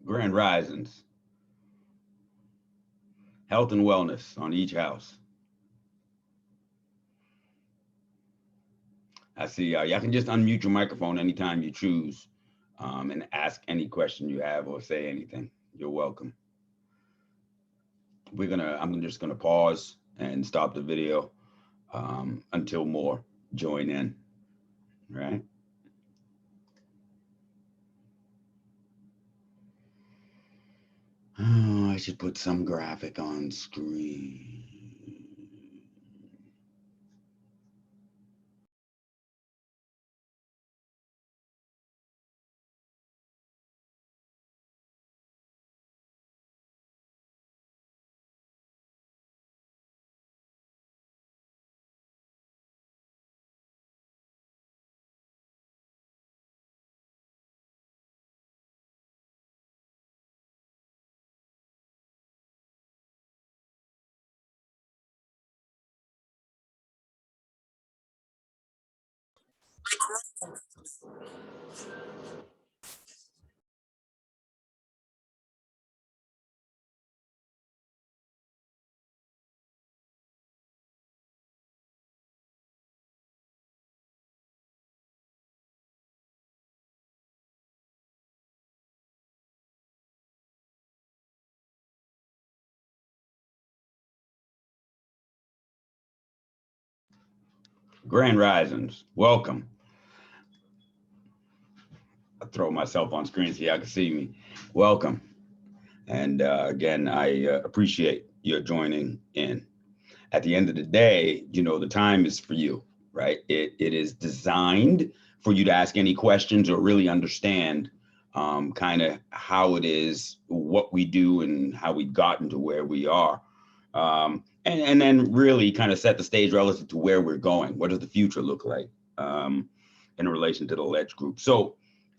Grand Risings, health and wellness on each house. I see y'all can just unmute your microphone anytime you choose and ask any question you have or say anything. You're welcome. I'm just gonna pause and stop the video until more join in, right? Oh, I should put some graphic on screen. Grand Risings, welcome. I throw myself on screen so y'all can see me. Welcome. And again, I appreciate your joining in. At the end of the day, the time is for you, right? It is designed for you to ask any questions or really understand kind of how it is, what we do, and how we've gotten to where we are. And then really kind of set the stage relative to where we're going. What does the future look like in relation to the Ledge Group? So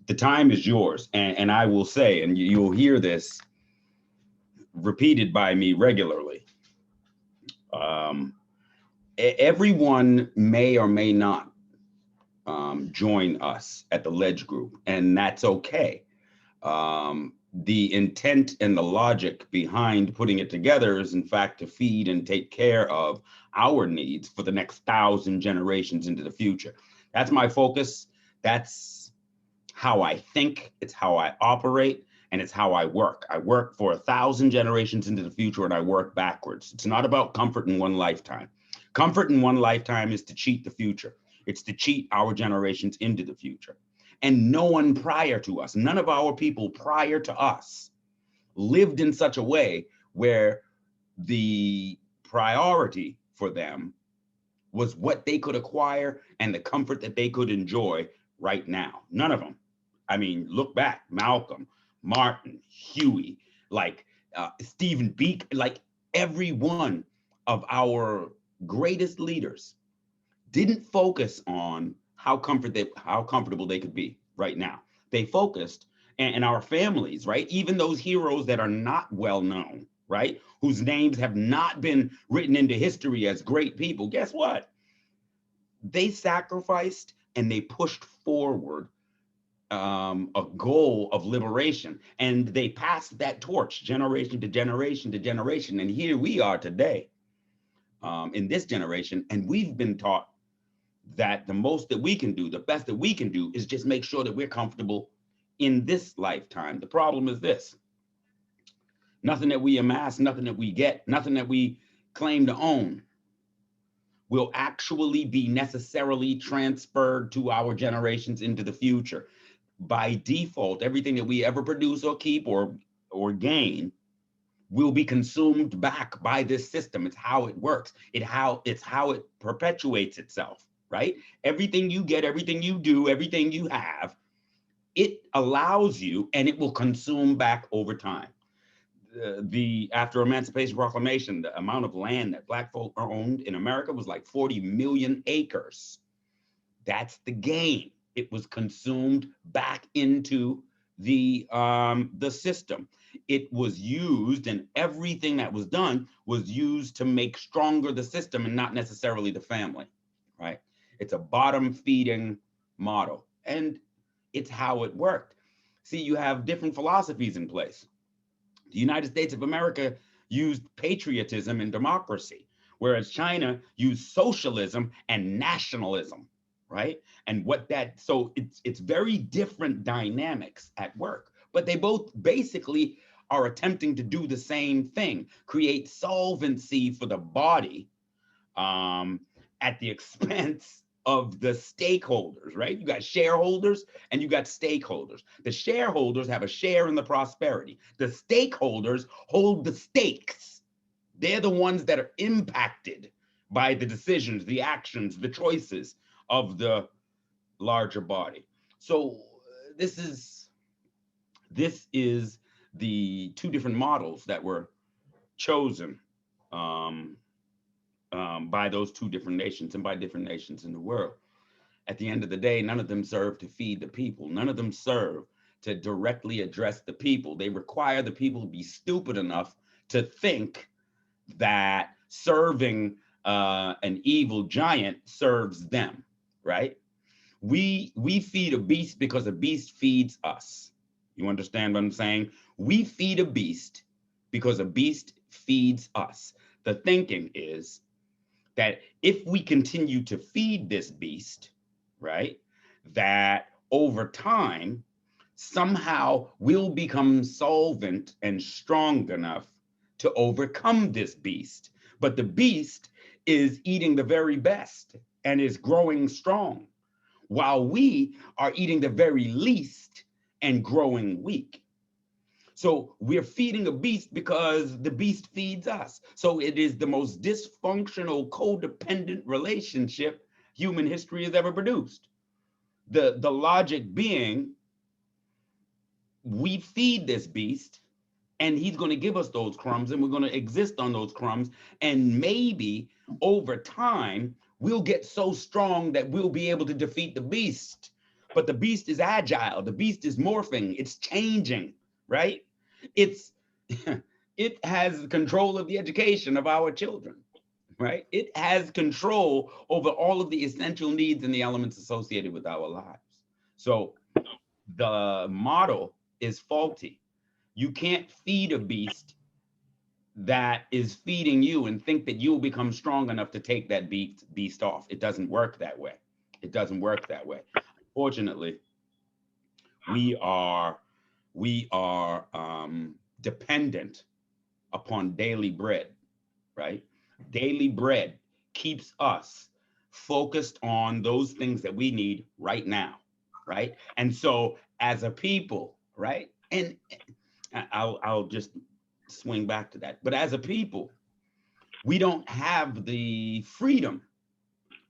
the time is yours. And I will say, and you'll hear this repeated by me regularly. Um, Everyone may or may not join us at the Ledge Group, and that's okay. The intent and the logic behind putting it together is, in fact, to feed and take care of our needs for the next 1,000 generations into the future. That's my focus. That's how I think. It's how I operate. And it's how I work. I work for 1,000 generations into the future, and I work backwards. It's not about comfort in one lifetime. Comfort in one lifetime is to cheat the future. It's to cheat our generations into the future. And no one prior to us, none of our people prior to us lived in such a way where the priority for them was what they could acquire and the comfort that they could enjoy right now. None of them. I mean, look back, Malcolm, Martin, Huey, like Stephen Beak, like every one of our greatest leaders didn't focus on how comfortable they could be right now. They focused, and our families, right? Even those heroes that are not well known, right? Whose names have not been written into history as great people. Guess what? They sacrificed and they pushed forward a goal of liberation, and they passed that torch generation to generation to generation. And here we are today in this generation, and we've been taught that the most that we can do, the best that we can do, is just make sure that we're comfortable in this lifetime. The problem is this: nothing that we amass, nothing that we get, nothing that we claim to own will actually be necessarily transferred to our generations into the future. By default, everything that we ever produce or keep or gain will be consumed back by this system. It's how it works. It's how it perpetuates itself, right? Everything you get, everything you do, everything you have, it allows you, and it will consume back over time. The After Emancipation Proclamation, the amount of land that Black folk owned in America was like 40 million acres. That's the game. It was consumed back into the system. It was used, and everything that was done was used to make stronger the system and not necessarily the family, right? It's a bottom feeding model, and it's how it worked. See, you have different philosophies in place. The United States of America used patriotism and democracy, whereas China used socialism and nationalism, right? And what that, so it's very different dynamics at work, but they both basically are attempting to do the same thing, create solvency for the body, um, at the expense of the stakeholders, right? You got shareholders and you got stakeholders. The shareholders have a share in the prosperity. The stakeholders hold the stakes. They're the ones that are impacted by the decisions, the actions, the choices of the larger body. So this is this is the two different models that were chosen, um, by those two different nations and by different nations in the world. At the end of the day, none of them serve to feed the people. None of them serve to directly address the people. They require the people to be stupid enough to think that serving an evil giant serves them, right? We feed a beast because a beast feeds us. You understand what I'm saying? We feed a beast because a beast feeds us. The thinking is that if we continue to feed this beast, right, that over time, somehow we'll become solvent and strong enough to overcome this beast. But the beast is eating the very best and is growing strong, while we are eating the very least and growing weak. So we're feeding a beast because the beast feeds us. So it is the most dysfunctional, codependent relationship human history has ever produced. The logic being, we feed this beast and he's going to give us those crumbs and we're going to exist on those crumbs. And maybe over time, we'll get so strong that we'll be able to defeat the beast. But the beast is agile. The beast is morphing. It's changing, right? It's it has control of the education of our children, right? It has control over all of the essential needs and the elements associated with our lives. So the model is faulty. You can't feed a beast that is feeding you and think that you'll become strong enough to take that beast off. It doesn't work that way. It doesn't work that way. Unfortunately, we are dependent upon daily bread, right? Daily bread keeps us focused on those things that we need right now, right? And so as a people, right? And I'll just swing back to that. But as a people, we don't have the freedom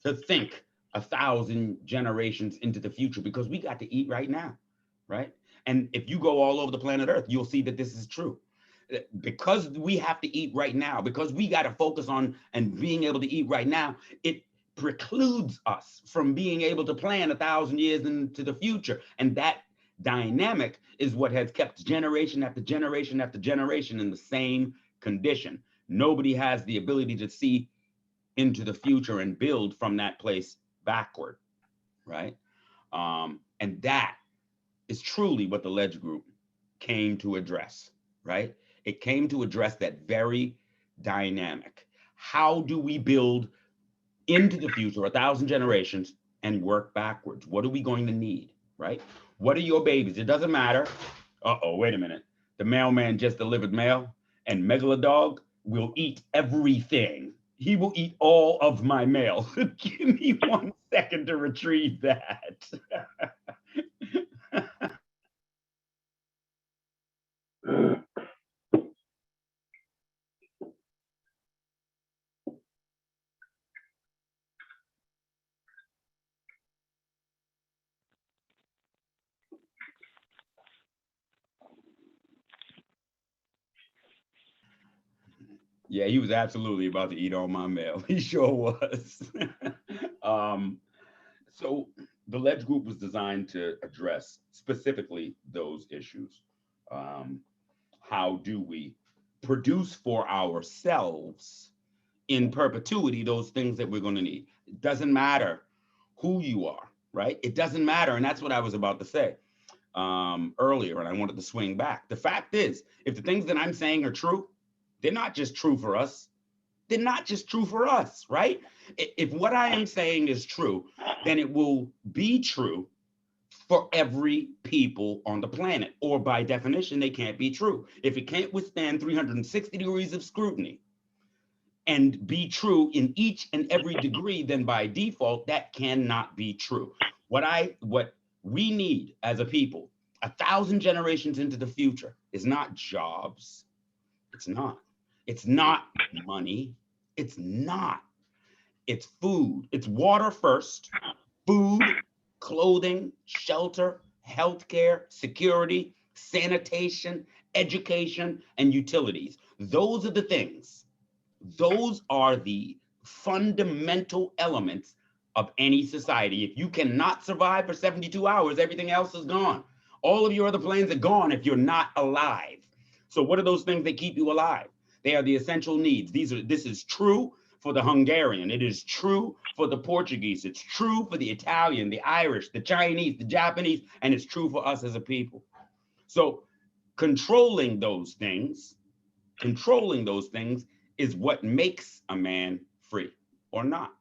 to think 1,000 generations into the future because we got to eat right now, right? And if you go all over the planet Earth, you'll see that this is true. Because we have to eat right now, because we got to focus on and being able to eat right now, it precludes us from being able to plan 1,000 years into the future. And that dynamic is what has kept generation after generation after generation in the same condition. Nobody has the ability to see into the future and build from that place backward, right? And that is truly what the Ledge Group came to address, right? It came to address that very dynamic. How do we build into the future, 1,000 generations, and work backwards? What are we going to need, right? What are your babies? It doesn't matter. Uh-oh, wait a minute. The mailman just delivered mail, and Megalodog will eat everything. He will eat all of my mail. Give me 1 second to retrieve that. Yeah, he was absolutely about to eat all my mail. He sure was. um, so the Ledge Group was designed to address specifically those issues. Um, how do we produce for ourselves in perpetuity those things that we're going to need? It doesn't matter who you are, right? It doesn't matter. And that's what I was about to say. earlier, and I wanted to swing back. The fact is, if the things that I'm saying are true, they're not just true for us. They're not just true for us, right? If what I am saying is true, then it will be true for every people on the planet, or by definition, they can't be true. If it can't withstand 360 degrees of scrutiny and be true in each and every degree, then by default, that cannot be true. What we need as a people, 1,000 generations into the future, is not jobs. It's not. It's not money. It's not. It's food. It's water first, food, clothing, shelter, healthcare, security, sanitation, education, and utilities. Those are the things. Those are the fundamental elements of any society. If you cannot survive for 72 hours, everything else is gone. All of your other plans are gone if you're not alive. So what are those things that keep you alive? They are the essential needs. This is true for the Hungarian. It is true for the Portuguese. It's true for the Italian, the Irish, the Chinese, the Japanese, and it's true for us as a people. So controlling those things is what makes a man free or not,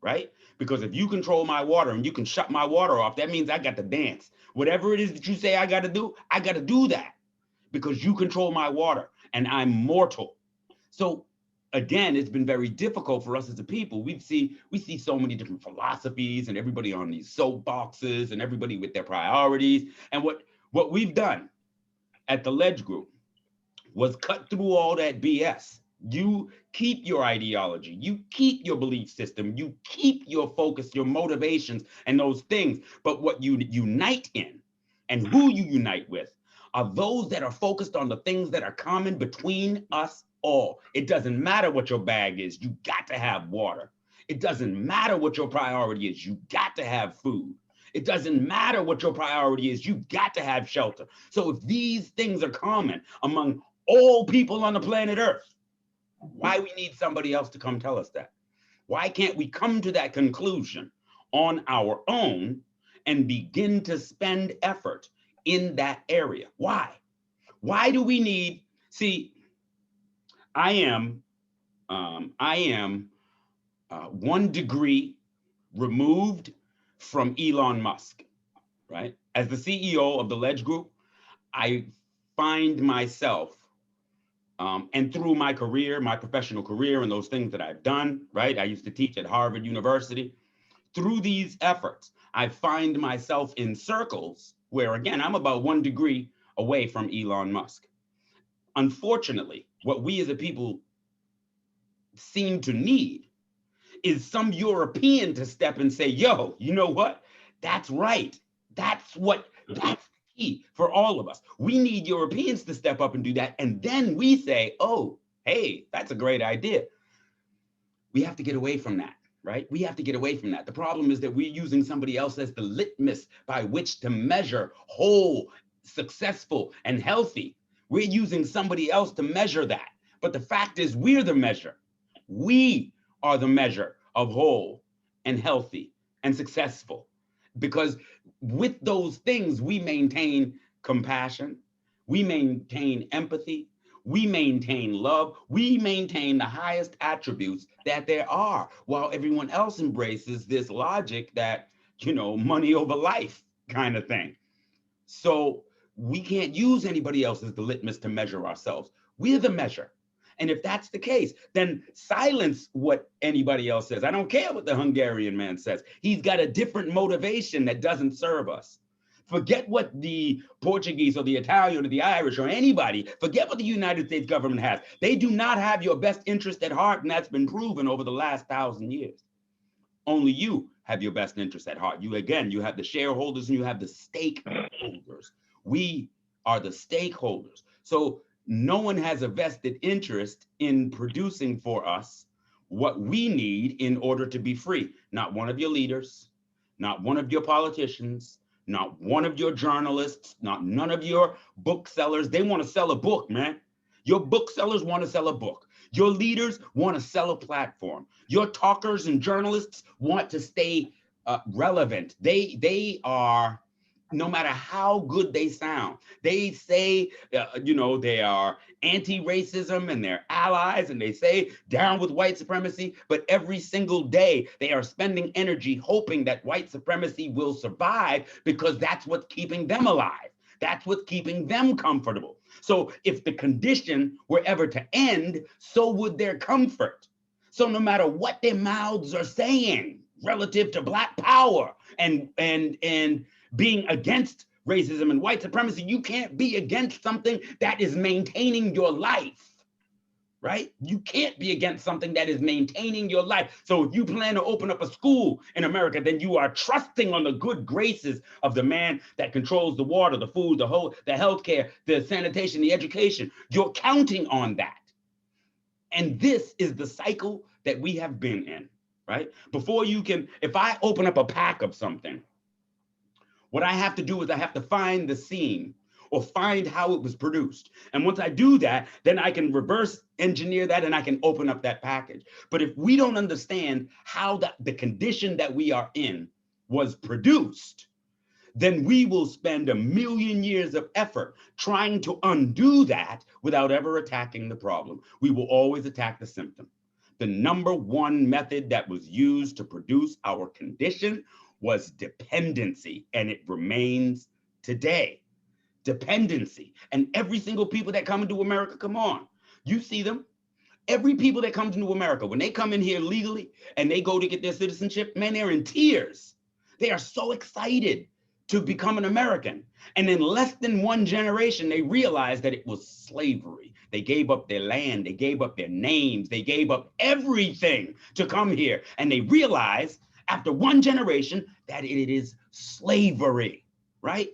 right? Because if you control my water and you can shut my water off, that means I got to dance. Whatever it is that you say I got to do that because you control my water and I'm mortal. So again, it's been very difficult for us as a people. We see so many different philosophies and everybody on these soapboxes and everybody with their priorities. And what we've done at the Ledge Group was cut through all that BS. You keep your ideology, you keep your belief system, you keep your focus, your motivations, and those things. But what you unite in and who you unite with are those that are focused on the things that are common between us all. It doesn't matter what your bag is, you got to have water. It doesn't matter what your priority is, you got to have food. It doesn't matter what your priority is, you got to have shelter. So if these things are common among all people on the planet Earth, why we need somebody else to come tell us that? Why can't we come to that conclusion on our own and begin to spend effort in that area? Why? Why do we need, see, I am 1 degree removed from Elon Musk, right? As the CEO of the Ledge Group, I find myself, and through my career, my professional career and those things that I've done, right? I used to teach at Harvard University. Through these efforts, I find myself in circles where, again, I'm about 1 degree away from Elon Musk. Unfortunately, what we as a people seem to need is some European to step and say, yo, you know what? That's right. That's the key for all of us. We need Europeans to step up and do that. And then we say, oh, hey, that's a great idea. We have to get away from that, right? We have to get away from that. The problem is that we're using somebody else as the litmus by which to measure whole, successful, and healthy. We're using somebody else to measure that. But the fact is, we're the measure. We are the measure of whole and healthy and successful. Because with those things, we maintain compassion, we maintain empathy, we maintain love, we maintain the highest attributes that there are, while everyone else embraces this logic that, money over life kind of thing. So we can't use anybody else as the litmus to measure ourselves. We're the measure. And if that's the case, then silence what anybody else says. I don't care what the Hungarian man says. He's got a different motivation that doesn't serve us. Forget what the Portuguese or the Italian or the Irish or anybody, forget what the United States government has. They do not have your best interest at heart, and that's been proven over the last 1,000 years. Only you have your best interest at heart. You have the shareholders and you have the stakeholders. We are the stakeholders. So no one has a vested interest in producing for us what we need in order to be free. Not one of your leaders, not one of your politicians, not one of your journalists, none of your booksellers. They want to sell a book, man. Your booksellers want to sell a book. Your leaders want to sell a platform. Your talkers and journalists want to stay relevant. They are no matter how good they sound. They say, they are anti-racism and they're allies and they say down with white supremacy, but every single day they are spending energy hoping that white supremacy will survive because that's what's keeping them alive. That's what's keeping them comfortable. So if the condition were ever to end, so would their comfort. So no matter what their mouths are saying relative to Black power and being against racism and white supremacy, you can't be against something that is maintaining your life, right? You can't be against something that is maintaining your life. So if you plan to open up a school in America, then you are trusting on the good graces of the man that controls the water, the food, the healthcare, the sanitation, the education. You're counting on that. And this is the cycle that we have been in, right? Before you can, if I open up a pack of something, what I have to do is I have to find the seam or find how it was produced. And once I do that, then I can reverse engineer that and I can open up that package. But if we don't understand how the condition that we are in was produced, then we will spend a million years of effort trying to undo that without ever attacking the problem. We will always attack the symptom. The number one method that was used to produce our condition was dependency, and it remains today. Dependency. And every single people that come into America, come on, you see them. Every people that comes into America, when they come in here legally and they go to get their citizenship, man, they're in tears. They are so excited to become an American. And in less than one generation, they realized that it was slavery. They gave up their land, they gave up their names, they gave up everything to come here. And they realized after one generation that it is slavery, right?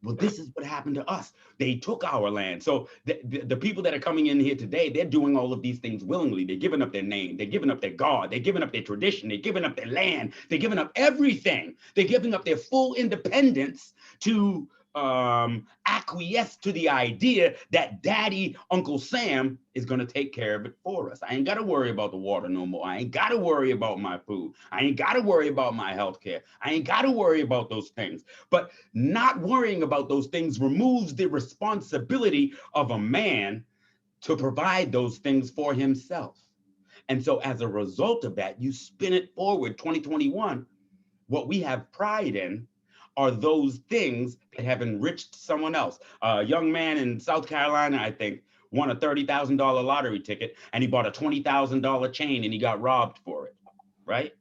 Well, this is what happened to us. They took our land. So the people that are coming in here today, they're doing all of these things willingly. They're giving up their name. They're giving up their God. They're giving up their tradition. They're giving up their land. They're giving up everything. They're giving up their full independence to acquiesce to the idea that Daddy, Uncle Sam is going to take care of it for us. I ain't got to worry about the water no more. I ain't got to worry about my food. I ain't got to worry about my health care. I ain't got to worry about those things. But not worrying about those things removes the responsibility of a man to provide those things for himself. And so as a result of that, you spin it forward 2021, what we have pride in are those things that have enriched someone else. A young man in South Carolina, I think, won a $30,000 lottery ticket and he bought a $20,000 chain and he got robbed for it, right?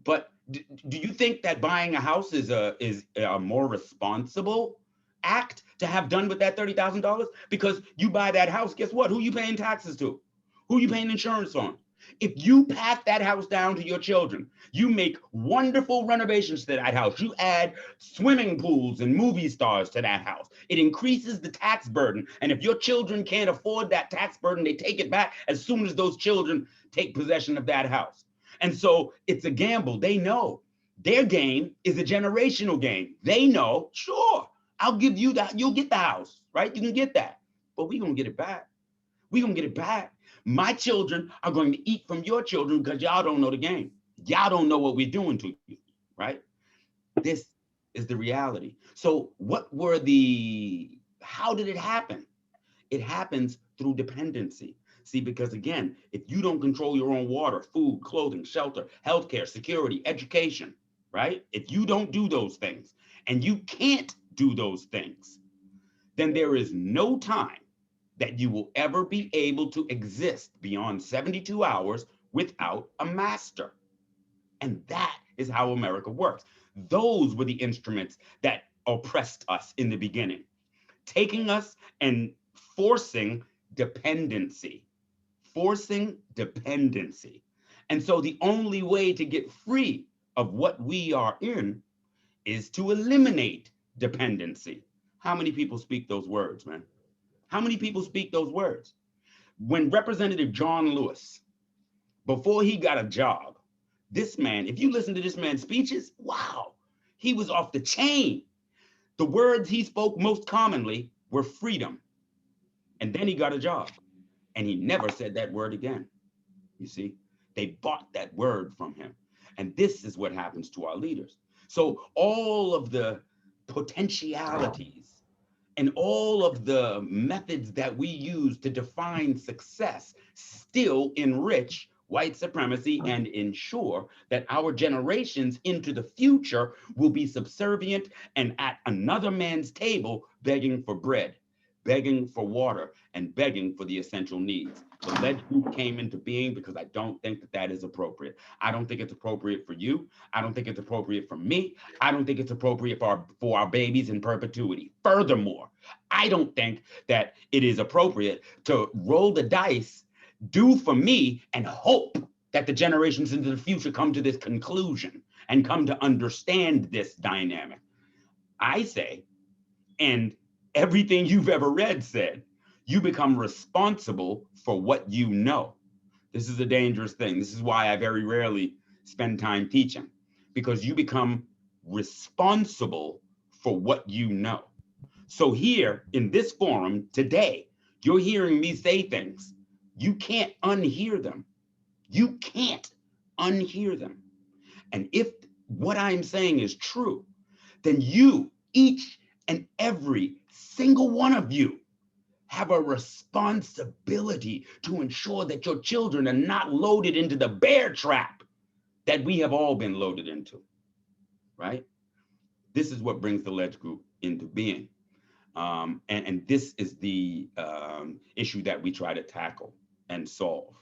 But do you think that buying a house is a more responsible act to have done with that $30,000? Because you buy that house, guess what? Who you paying taxes to? Who you paying insurance on? If you pass that house down to your children, you make wonderful renovations to that house. You add swimming pools and movie stars to that house. It increases the tax burden. And if your children can't afford that tax burden, they take it back as soon as those children take possession of that house. And so it's a gamble. They know their game is a generational game. They know, sure, I'll give you that. You'll get the house, right? You can get that, but we're going to get it back. We're going to get it back. My children are going to eat from your children because y'all don't know the game. Y'all don't know what we're doing to you, right? This is the reality. So how did it happen? It happens through dependency. See, because again, if you don't control your own water, food, clothing, shelter, healthcare, security, education, right? If you don't do those things and you can't do those things, then there is no time that you will ever be able to exist beyond 72 hours without a master. And that is how America works. Those were the instruments that oppressed us in the beginning, taking us and forcing dependency. And so the only way to get free of what we are in is to eliminate dependency. How many people speak those words, man? How many people speak those words? When Representative John Lewis, before he got a job, this man, if you listen to this man's speeches, wow, he was off the chain. The words he spoke most commonly were freedom. And then he got a job and he never said that word again. You see, they bought that word from him. And this is what happens to our leaders. So all of the potentialities and all of the methods that we use to define success still enrich white supremacy and ensure that our generations into the future will be subservient and at another man's table begging for bread, begging for water, and begging for the essential needs. The Ledge Group came into being because I don't think that that is appropriate. I don't think it's appropriate for you. I don't think it's appropriate for me. I don't think it's appropriate for our babies in perpetuity. Furthermore, I don't think that it is appropriate to roll the dice, do for me, and hope that the generations into the future come to this conclusion and come to understand this dynamic. I say, and everything you've ever read said, you become responsible for what you know. This is a dangerous thing. This is why I very rarely spend time teaching, because you become responsible for what you know. So here in this forum today, you're hearing me say things. You can't unhear them. You can't unhear them. And if what I'm saying is true, then you, each and every single one of you, have a responsibility to ensure that your children are not loaded into the bear trap that we have all been loaded into, right? This is what brings the Ledge Group into being. And this is the issue that we try to tackle and solve.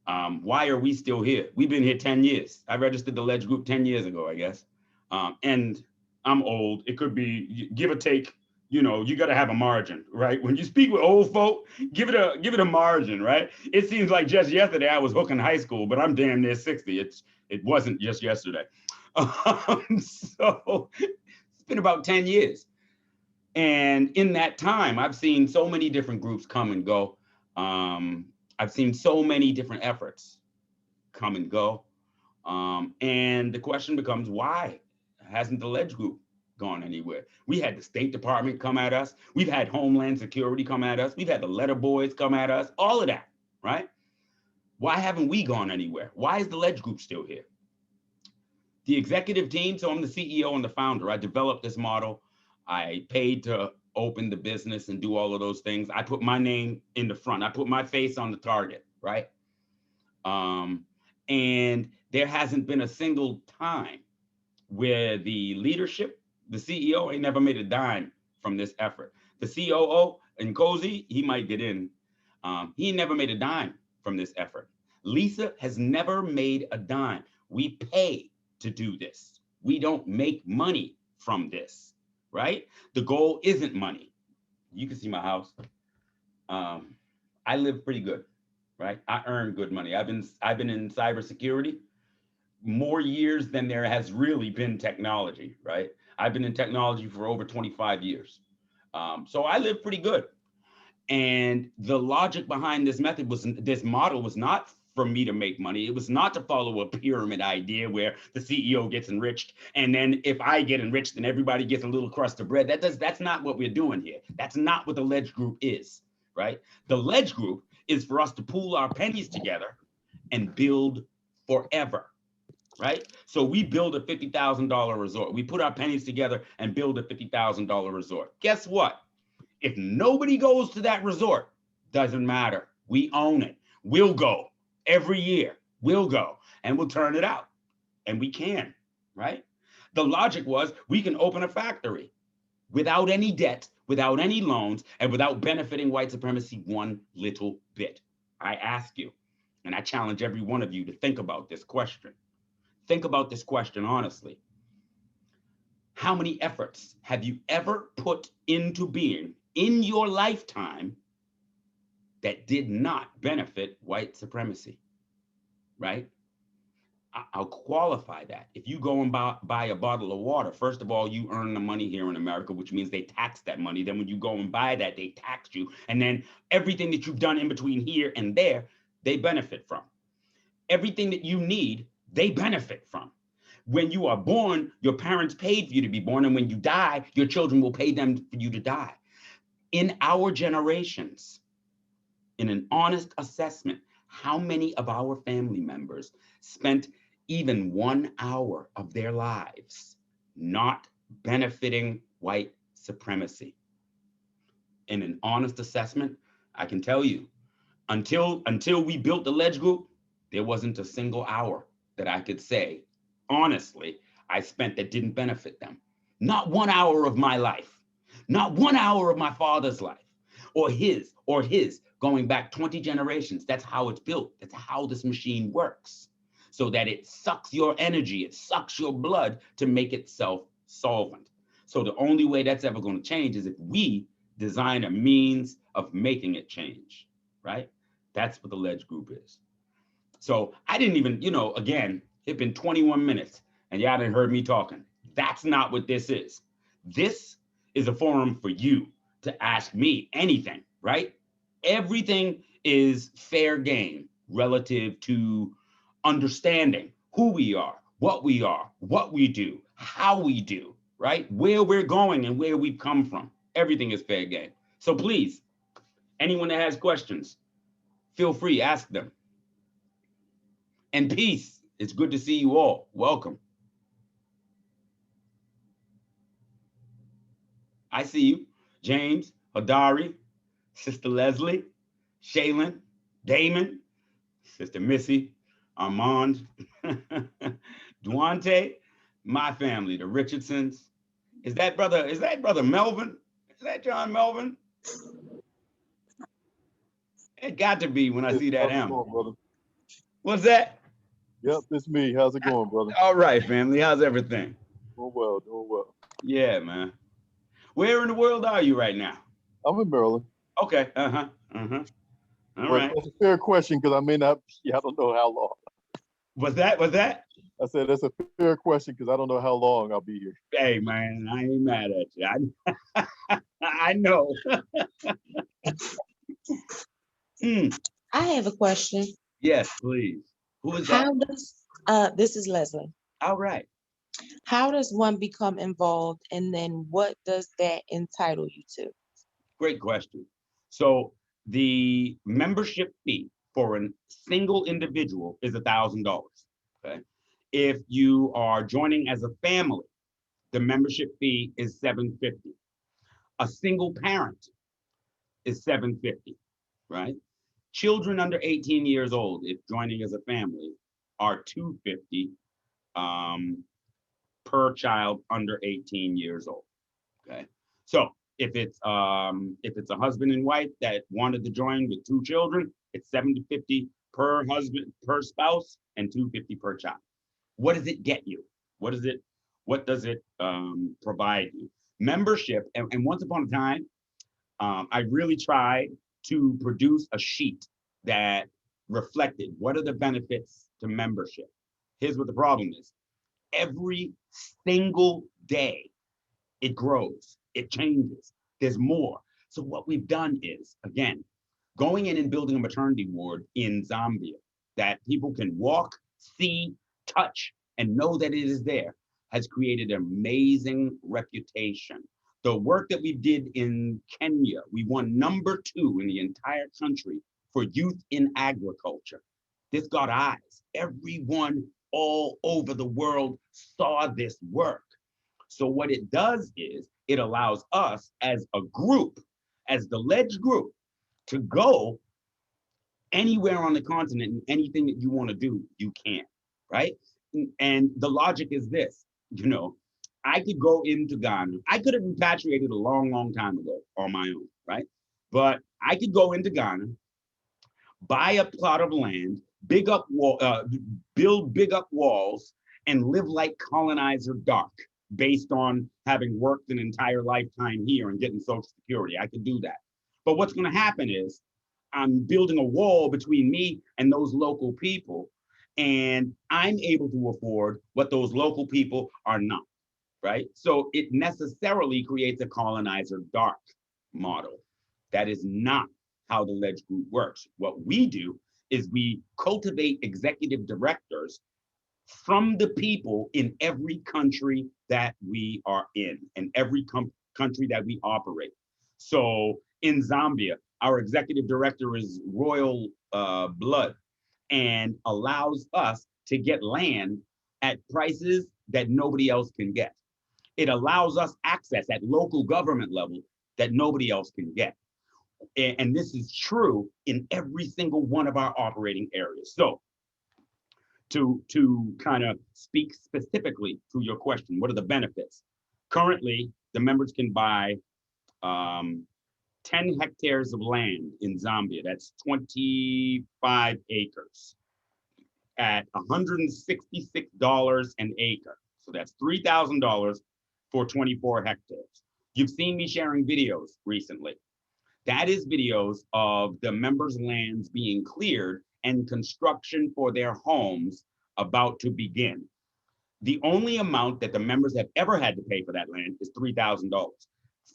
Why are we still here? We've been here 10 years. I registered the Ledge Group 10 years ago, I guess. And I'm old. It could be give or take. You know, you got to have a margin, right? When you speak with old folk, give it a margin, right? It seems like just yesterday I was hooking high school, but I'm damn near 60. It wasn't just yesterday. So it's been about 10 years. And in that time, I've seen so many different groups come and go. I've seen so many different efforts come and go. And the question becomes, why hasn't the Ledge Group gone anywhere? We had the State Department come at us. We've had Homeland Security come at us. We've had the Letter Boys come at us, all of that, right? Why haven't we gone anywhere? Why is the Ledge Group still here? The executive team, so I'm the CEO and the founder. I developed this model. I paid to open the business and do all of those things. I put my name in the front. I put my face on the target, right? And there hasn't been a single time where the leadership, the CEO ain't never made a dime from this effort. The COO and Cozy, he might get in. He never made a dime from this effort. Lisa has never made a dime. We pay to do this. We don't make money from this, right? The goal isn't money. You can see my house. I live pretty good, right? I earn good money. I've been in cybersecurity more years than there has really been technology, right? I've been in technology for over 25 years. So I live pretty good. And the logic behind this model was not for me to make money. It was not to follow a pyramid idea where the CEO gets enriched. And then if I get enriched, then everybody gets a little crust of bread. That's not what we're doing here. That's not what the Ledge Group is, right? The Ledge Group is for us to pool our pennies together and build forever, right? So we build a $50,000 resort. We put our pennies together and build a $50,000 resort. Guess what? If nobody goes to that resort, doesn't matter. We own it. We'll go every year. We'll go and we'll turn it out. And we can, right? The logic was we can open a factory without any debt, without any loans, and without benefiting white supremacy one little bit. I ask you, and I challenge every one of you to think about this question. Think about this question honestly. How many efforts have you ever put into being in your lifetime that did not benefit white supremacy, right? I'll qualify that. If you go and buy a bottle of water, first of all, you earn the money here in America, which means they tax that money. Then when you go and buy that, they tax you. And then everything that you've done in between here and there, they benefit from. Everything that you need, they benefit from. When you are born, your parents paid for you to be born. And when you die, your children will pay them for you to die. In our generations, in an honest assessment, how many of our family members spent even 1 hour of their lives not benefiting white supremacy. In an honest assessment, I can tell you, until we built the Ledge Group, there wasn't a single hour that I could say, honestly, I spent that didn't benefit them. Not 1 hour of my life, not 1 hour of my father's life, or his, going back 20 generations. That's how it's built. That's how this machine works. So that it sucks your energy, it sucks your blood to make itself solvent. So the only way that's ever going to change is if we design a means of making it change, right? That's what the Ledge Group is. So I didn't even, again, it's been 21 minutes and y'all didn't heard me talking. That's not what this is. This is a forum for you to ask me anything, right? Everything is fair game relative to understanding who we are, what we do, how we do, right? Where we're going and where we've come from. Everything is fair game. So please, anyone that has questions, feel free, ask them. And peace. It's good to see you all. Welcome. I see you. James, Hadari, Sister Leslie, Shaylin, Damon, Sister Missy, Armand, Duante, my family, the Richardsons. Is that brother Melvin? Is that John Melvin? It got to be when I see that How's it M. going, brother? What's that? Yep, it's me. How's it going, brother? All right, family. How's everything? Doing well, doing well. Yeah, man. Where in the world are you right now? I'm in Maryland. Okay. Uh-huh. Uh-huh. All But right. that's a fair question because I may not be, I don't know how long. Was that? I said that's a fair question because I don't know how long I'll be here. Hey, man, I ain't mad at you. I know. Mm, I have a question. yes, please. Who is that? How does this is Leslie. All right. How does one become involved and then what does that entitle you to? Great question. So the membership fee for a single individual is $1,000. Okay. If you are joining as a family, the membership fee is $750. A single parent is $750, right? Children under 18 years old, if joining as a family, are $250 um, per child under 18 years old. Okay. So if it's a husband and wife that wanted to join with two children, it's $750 per husband per spouse and $250 per child. What does it get you? What does it provide you? Membership, and once upon a time, I really tried to produce a sheet that reflected what are the benefits to membership. Here's what the problem is. Every single day, it grows, it changes, there's more. So what we've done is, again, going in and building a maternity ward in Zambia that people can walk, see, touch, and know that it is there has created an amazing reputation. The work that we did in Kenya, we won #2 in the entire country for youth in agriculture. This got eyes. Everyone all over the world saw this work. So what it does is it allows us as a group, as the Ledge Group, to go anywhere on the continent and anything that you want to do, you can, right? And the logic is this, I could go into Ghana. I could have repatriated a long, long time ago on my own, right? But I could go into Ghana, buy a plot of land, build big up walls, and live like colonizer dark based on having worked an entire lifetime here and getting Social Security. I could do that. But what's going to happen is I'm building a wall between me and those local people, and I'm able to afford what those local people are not, right? So it necessarily creates a colonizer dark model. That is not how the Ledge Group works. What we do is we cultivate executive directors from the people in every country that we are in and every country that we operate. So in Zambia, our executive director is royal blood and allows us to get land at prices that nobody else can get. It allows us access at local government level that nobody else can get. And this is true in every single one of our operating areas. So to kind of speak specifically to your question, what are the benefits? Currently, the members can buy 10 hectares of land in Zambia. That's 25 acres at $166 an acre. So that's $3,000 for 24 hectares. You've seen me sharing videos recently. That is videos of the members' lands being cleared and construction for their homes about to begin. The only amount that the members have ever had to pay for that land is $3,000.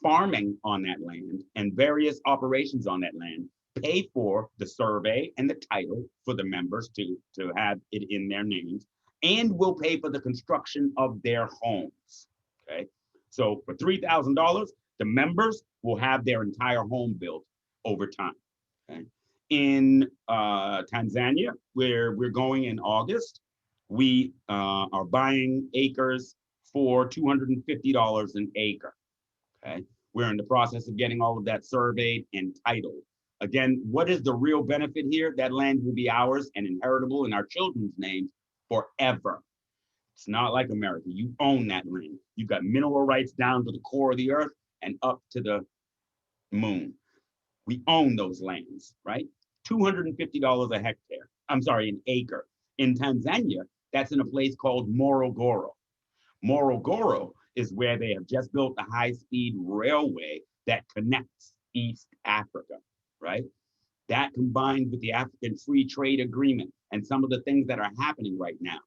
Farming on that land and various operations on that land pay for the survey and the title for the members to have it in their names, and will pay for the construction of their homes. Okay, so for $3,000, the members will have their entire home built over time. Okay, in Tanzania, where we're going in August, we are buying acres for $250 an acre. Okay, we're in the process of getting all of that surveyed and titled. Again, what is the real benefit here? That land will be ours and inheritable in our children's names forever. It's not like America. You own that land. You've got mineral rights down to the core of the earth and up to the moon. We own those lands, right? $250 a hectare. I'm sorry, an acre. In Tanzania, that's in a place called Morogoro. Morogoro is where they have just built a high-speed railway that connects East Africa, right? That combined with the African Free Trade Agreement and some of the things that are happening right now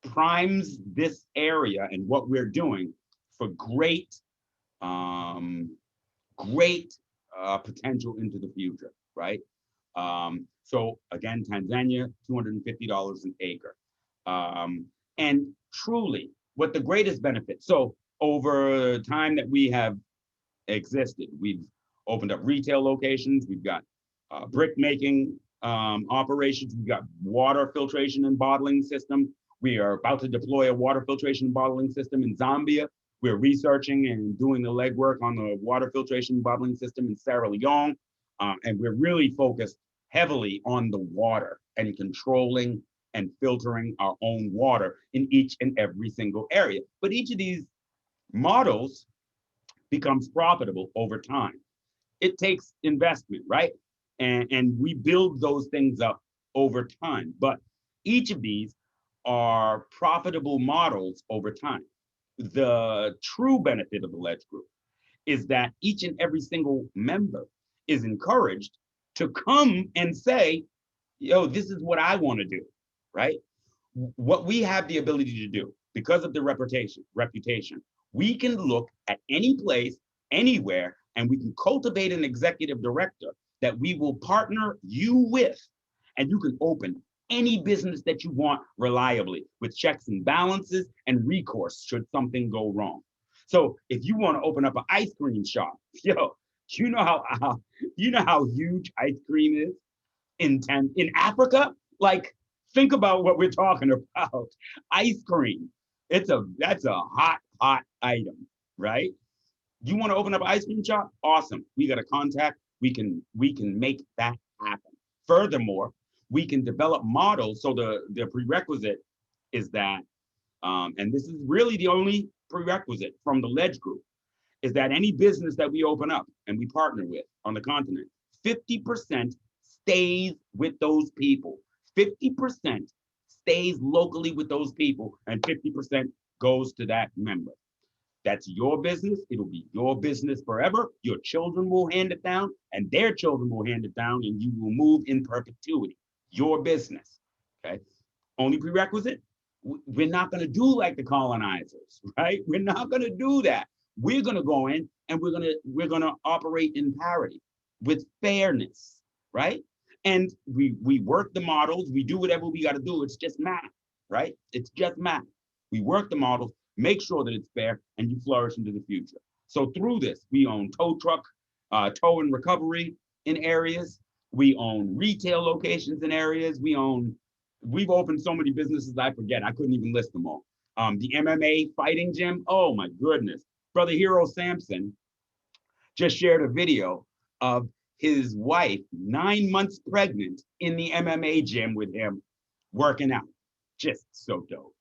primes this area and what we're doing for great potential into the future, right? So again, Tanzania, $250 an acre. And truly, what the greatest benefit, so over time that we have existed, we've opened up retail locations, we've got brick making operations, we've got water filtration and bottling system. We are about to deploy a water filtration and bottling system in Zambia. We're researching and doing the legwork on the water filtration and bottling system in Sierra Leone. And we're really focused heavily on the water and controlling and filtering our own water in each and every single area. But each of these models becomes profitable over time. It takes investment, right? And we build those things up over time. But each of these are profitable models over time. The true benefit of the Ledge Group is that each and every single member is encouraged to come and say, yo, this is what I want to do, right? What we have the ability to do because of the reputation, we can look at any place, anywhere, and we can cultivate an executive director that we will partner you with, and you can open any business that you want reliably with checks and balances and recourse should something go wrong. So if you want to open up an ice cream shop, yo, you know how huge ice cream is in Africa? Like, think about what we're talking about. Ice cream. That's a hot item, right? You want to open up an ice cream shop? Awesome. We got a contact. We can make that happen. Furthermore, we can develop models. So the prerequisite is that, and this is really the only prerequisite from the Ledge Group, is that any business that we open up and we partner with on the continent, 50% stays with those people. 50% stays locally with those people, and 50% goes to that member. That's your business. It'll be your business forever. Your children will hand it down, and their children will hand it down, and you will move in perpetuity. Your business, okay? Only prerequisite, we're not gonna do like the colonizers, right? We're not gonna do that. We're gonna go in and we're gonna operate in parity with fairness, right? And we work the models, we do whatever we gotta do. It's just math, right? It's just math. We work the models, make sure that it's fair, and you flourish into the future. So through this, we own tow truck, tow and recovery in areas. We own retail locations in areas. We've opened so many businesses I forget. I couldn't even list them all. The MMA fighting gym, oh my goodness. Brother Hero Sampson just shared a video of his wife, 9 months pregnant, in the MMA gym with him working out. Just so dope.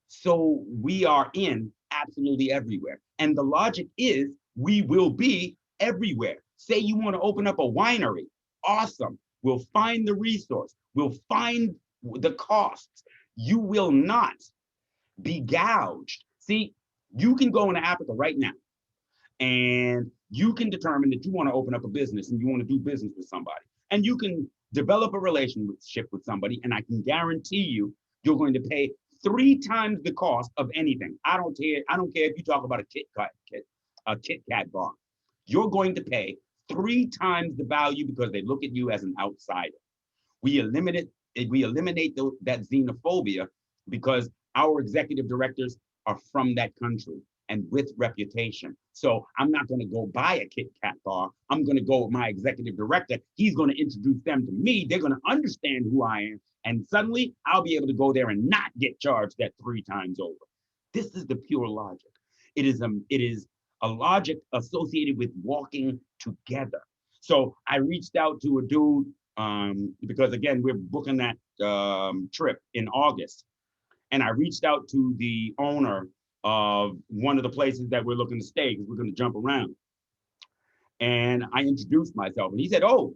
So we are in absolutely everywhere. And the logic is we will be everywhere. Say you want to open up a winery. Awesome. We'll find the resource. We'll find the costs. You will not be gouged. See, you can go into Africa right now and you can determine that you want to open up a business and you want to do business with somebody. And you can develop a relationship with somebody, and I can guarantee you, you're going to pay 3 times the cost of anything. I don't care if you talk about a Kit Kat bar. You're going to pay 3 times the value because they look at you as an outsider. We eliminate that xenophobia because our executive directors are from that country and with reputation. So I'm not going to go buy a Kit Kat bar. I'm going to go with my executive director. He's going to introduce them to me. They're going to understand who I am. And suddenly I'll be able to go there and not get charged that 3 times over. This is the pure logic. It is a logic associated with walking together. So I reached out to a dude because again, we're booking that trip in August. And I reached out to the owner of one of the places that we're looking to stay because we're going to jump around. And I introduced myself, and he said, "Oh,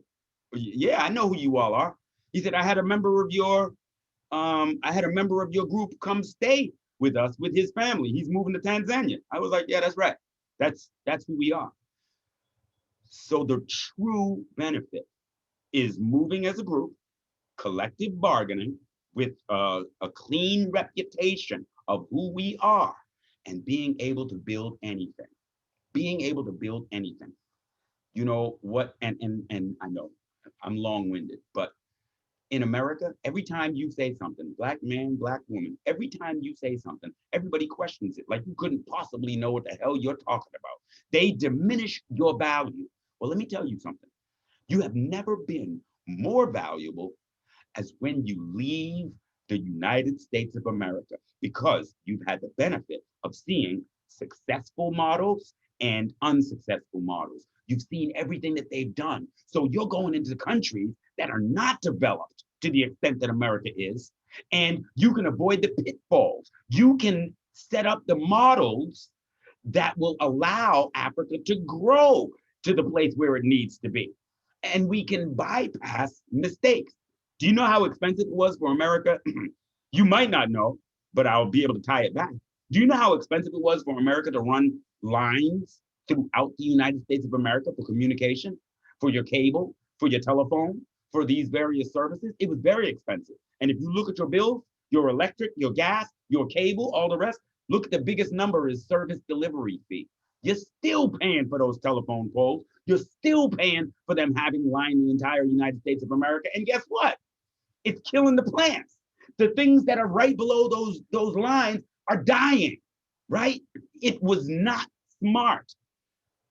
yeah, I know who you all are." He said, "I had a member of your group come stay with us with his family. He's moving to Tanzania." I was like, "Yeah, that's right. That's who we are." So the true benefit is moving as a group, collective bargaining with a clean reputation of who we are, and being able to build anything. Being able to build anything. You know what? And I know I'm long-winded, but in America, every time you say something, black man, black woman, every time you say something, everybody questions it. Like you couldn't possibly know what the hell you're talking about. They diminish your value. Well, let me tell you something. You have never been more valuable as when you leave the United States of America, because you've had the benefit of seeing successful models and unsuccessful models. You've seen everything that they've done. So you're going into countries that are not developed to the extent that America is, and you can avoid the pitfalls. You can set up the models that will allow Africa to grow to the place where it needs to be. And we can bypass mistakes. Do you know how expensive it was for America? You might not know, but I'll be able to tie it back. Do you know how expensive it was for America to run lines throughout the United States of America for communication, for your cable, for your telephone, for these various services? It was very expensive. And if you look at your bills, your electric, your gas, your cable, all the rest, look at the biggest number is service delivery fee. You're still paying for those telephone poles. You're still paying for them having line the entire United States of America. And guess what? It's killing the plants. The things that are right below those lines are dying, right? It was not smart.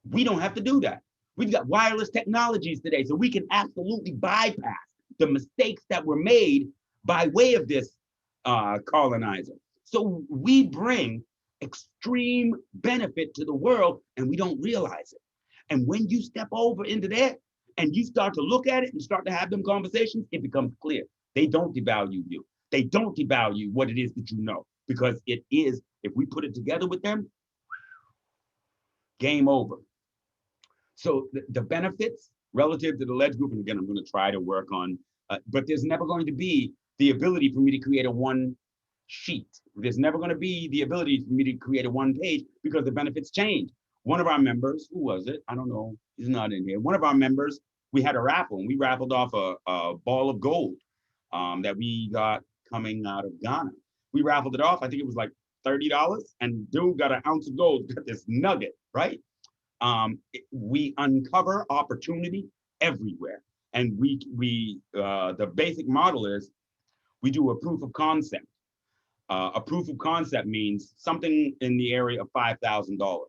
We don't have to do that. We've got wireless technologies today, so we can absolutely bypass the mistakes that were made by way of this colonizer. So we bring extreme benefit to the world, and we don't realize it. And when you step over into that and you start to look at it and start to have them conversations, it becomes clear. They don't devalue you. They don't devalue what it is that you know, because it is, if we put it together with them, game over. So the benefits relative to the Ledge Group, and again, I'm going to try to work on, but there's never going to be the ability for me to create a one sheet. There's never going to be the ability for me to create a one page because the benefits change. One of our members, who was it? I don't know. He's not in here. One of our members, we had a raffle, and we raffled off a ball of gold that we got coming out of Ghana. We raffled it off. I think it was like $30, and dude got an ounce of gold, got this nugget, right? We uncover opportunity everywhere. And the basic model is we do a proof of concept. A proof of concept means something in the area of $5,000.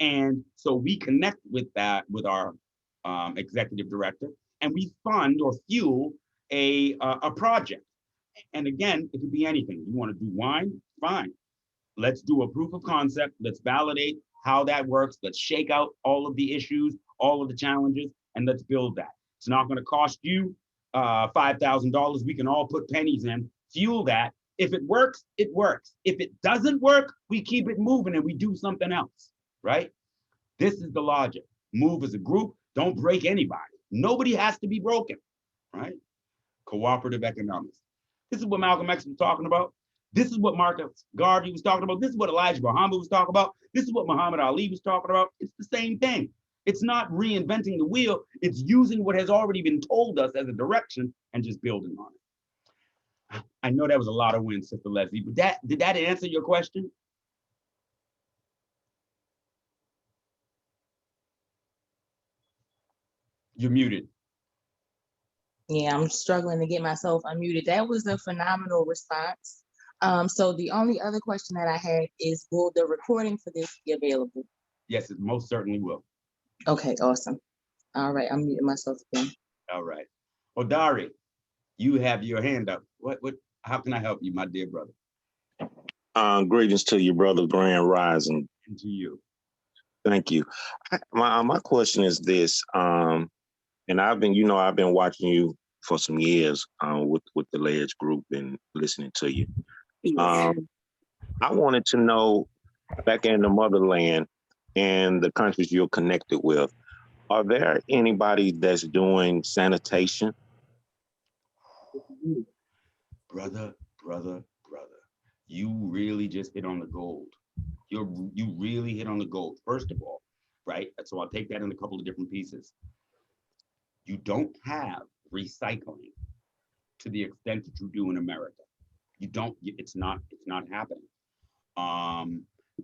And so we connect with that with our executive director, and we fund or fuel a project. And again, it could be anything. You want to do wine, fine. Let's do a proof of concept. Let's validate how that works. Let's shake out all of the issues, all of the challenges, and let's build that. It's not going to cost you $5,000. We can all put pennies in, fuel that. If it works, it works. If it doesn't work, we keep it moving and we do something else, right? This is the logic. Move as a group. Don't break anybody. Nobody has to be broken, right? Cooperative economics. This is what Malcolm X was talking about. This is what Marcus Garvey was talking about. This is what Elijah Muhammad was talking about. This is what Muhammad Ali was talking about. It's the same thing. It's not reinventing the wheel. It's using what has already been told us as a direction and just building on it. I know that was a lot of wins, Sister Leslie, but did that answer your question? You're muted. Yeah, I'm struggling to get myself unmuted. That was a phenomenal response. So the only other question that I had is, will the recording for this be available? Yes, it most certainly will. Okay, awesome. All right, I'm muting myself again. All right. Odari, you have your hand up. How can I help you, my dear brother? Greetings to you, brother. Grand Rising. And to you. Thank you. My question is this, and I've been watching you for some years with the Ledge Group and listening to you. I wanted to know, back in the motherland and the countries you're connected with, are there anybody that's doing sanitation? Brother, you really just hit on the gold. You really hit on the gold. First of all, right? So I'll take that in a couple of different pieces. You don't have recycling to the extent that you do in America. You don't, it's not happening.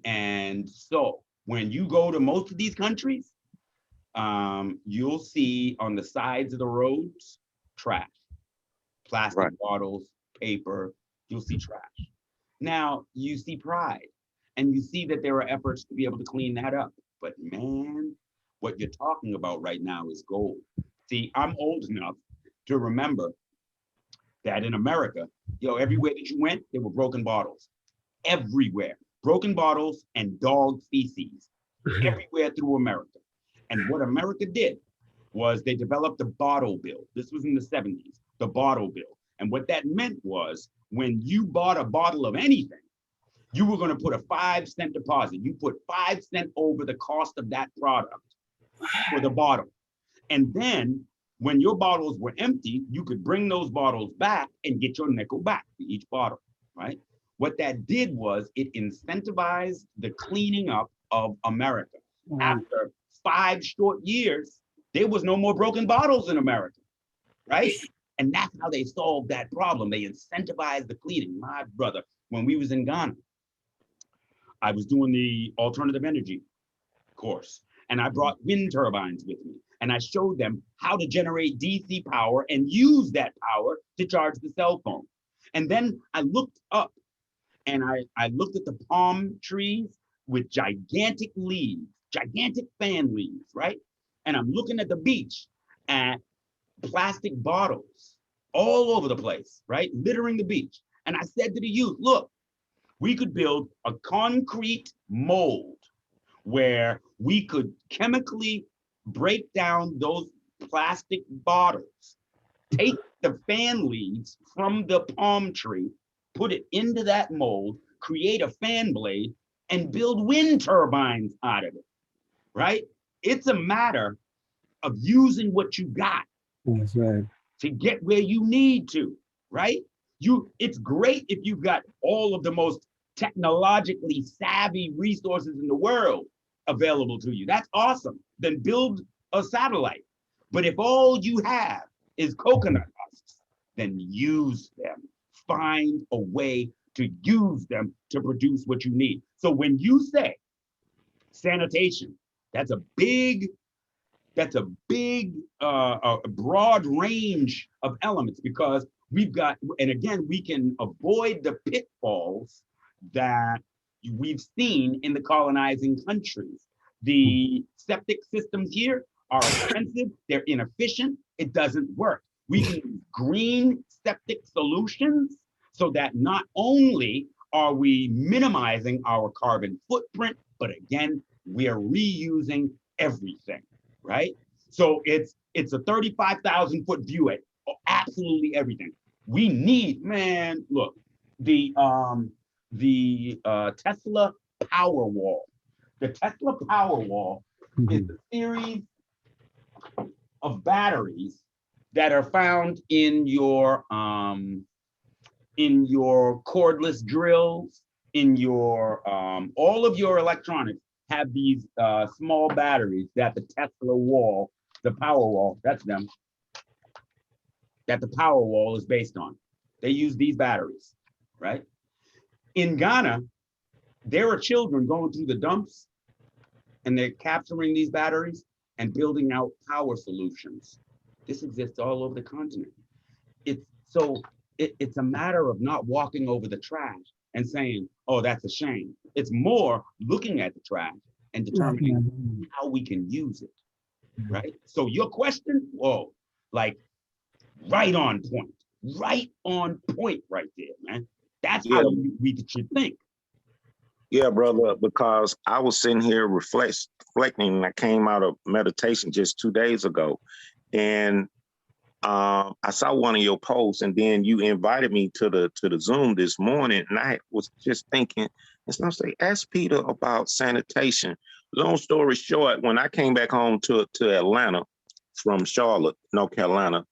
And so when you go to most of these countries, you'll see on the sides of the roads, trash, plastic bottles, paper, you'll see trash. Now you see pride and you see that there are efforts to be able to clean that up. But man, what you're talking about right now is gold. See, I'm old enough to remember that in America, everywhere that you went, there were broken bottles. Everywhere. Broken bottles and dog feces everywhere through America. And what America did was they developed a bottle bill. This was in the 70s, the bottle bill. And what that meant was when you bought a bottle of anything, you were going to put a 5-cent deposit. You put 5 cents over the cost of that product for the bottle. And then when your bottles were empty, you could bring those bottles back and get your nickel back for each bottle, right? What that did was it incentivized the cleaning up of America. After 5 short years, there was no more broken bottles in America, right? And that's how they solved that problem. They incentivized the cleaning. My brother, when we was in Ghana, I was doing the alternative energy course, and I brought wind turbines with me, and I showed them how to generate DC power and use that power to charge the cell phone. And then I looked up and I looked at the palm trees with gigantic leaves, gigantic fan leaves, right? And I'm looking at the beach at plastic bottles all over the place, right? Littering the beach. And I said to the youth, look, we could build a concrete mold where we could chemically break down those plastic bottles, take the fan leaves from the palm tree, put it into that mold, create a fan blade, and build wind turbines out of it, right? It's a matter of using what you got. That's right. To get where you need to, right? It's great if you've got all of the most technologically savvy resources in the world available to you. That's awesome. Then build a satellite. But if all you have is coconut husks, then use them. Find a way to use them to produce what you need. So when you say sanitation, that's a big broad range of elements, because we've got, and again, we can avoid the pitfalls that we've seen in the colonizing countries. The septic systems here are expensive, they're inefficient, it doesn't work. We can use green septic solutions so that not only are we minimizing our carbon footprint? But again, we are reusing everything, right? So it's a 35,000 foot view at absolutely everything. We need, man, look, the Tesla Powerwall. The Tesla Powerwall is a series of batteries that are found in your cordless drills, in your all of your electronics have these small batteries that the Tesla wall, the Powerwall, that's them, that the Powerwall is based on. They use these batteries, right? In Ghana, there are children going through the dumps and they're capturing these batteries and building out power solutions. This exists all over the continent. It's a matter of not walking over the trash and saying, oh, that's a shame. It's more looking at the trash and determining how we can use it, right? So your question, whoa, like right on point right there, man. That's how we should think. Yeah, brother, because I was sitting here reflecting, and I came out of meditation just 2 days ago, and I saw one of your posts, and then you invited me to the Zoom this morning, and I was just thinking, and so I say, ask Peter about sanitation. Long story short, when I came back home to Atlanta from Charlotte, North Carolina,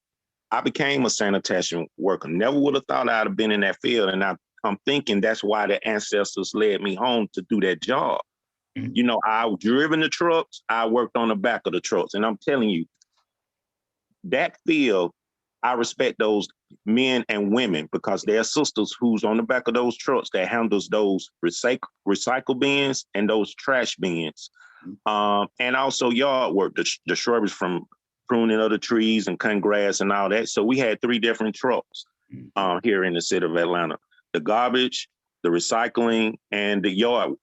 I became a sanitation worker. Never would have thought I'd have been in that field, and I'm thinking that's why the ancestors led me home to do that job. Mhm. You know, I driven the trucks, I worked on the back of the trucks, and I'm telling you, that field, I respect those men and women because they're sisters who's on the back of those trucks that handles those recycle bins and those trash bins. And also yard work, the shrubberies from pruning of the trees and cutting grass and all that. So we had 3 different trucks here in the city of Atlanta: the garbage, the recycling, and the yard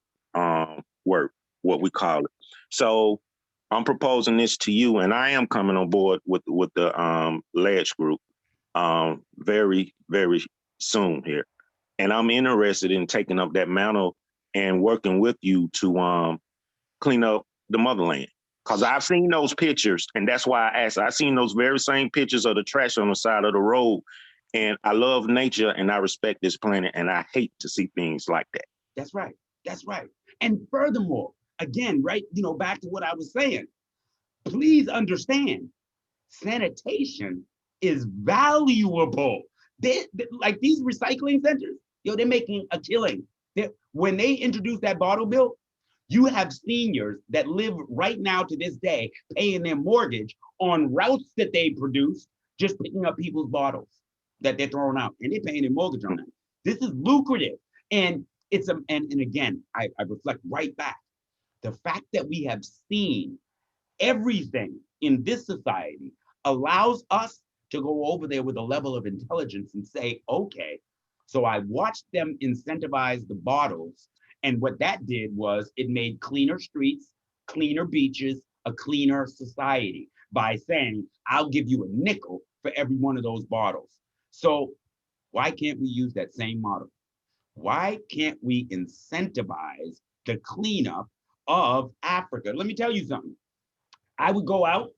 work, what we call it. So I'm proposing this to you, and I am coming on board with the Ledge Group very, very soon here. And I'm interested in taking up that mantle and working with you to clean up the motherland. Because I've seen those pictures, and that's why I asked. I've seen those very same pictures of the trash on the side of the road, and I love nature, and I respect this planet, and I hate to see things like that. That's right. That's right. And furthermore, again, right, back to what I was saying, please understand, sanitation is valuable. Like these recycling centers, they're making a killing. When they introduce that bottle bill, you have seniors that live right now to this day paying their mortgage on routes that they produce, just picking up people's bottles that they're throwing out, and they're paying their mortgage on that. This is lucrative. And and again, I reflect right back. The fact that we have seen everything in this society allows us to go over there with a level of intelligence and say, okay, so I watched them incentivize the bottles. And what that did was it made cleaner streets, cleaner beaches, a cleaner society by saying, I'll give you a nickel for every one of those bottles. So why can't we use that same model? Why can't we incentivize the cleanup of Africa? Let me tell you something. I would go out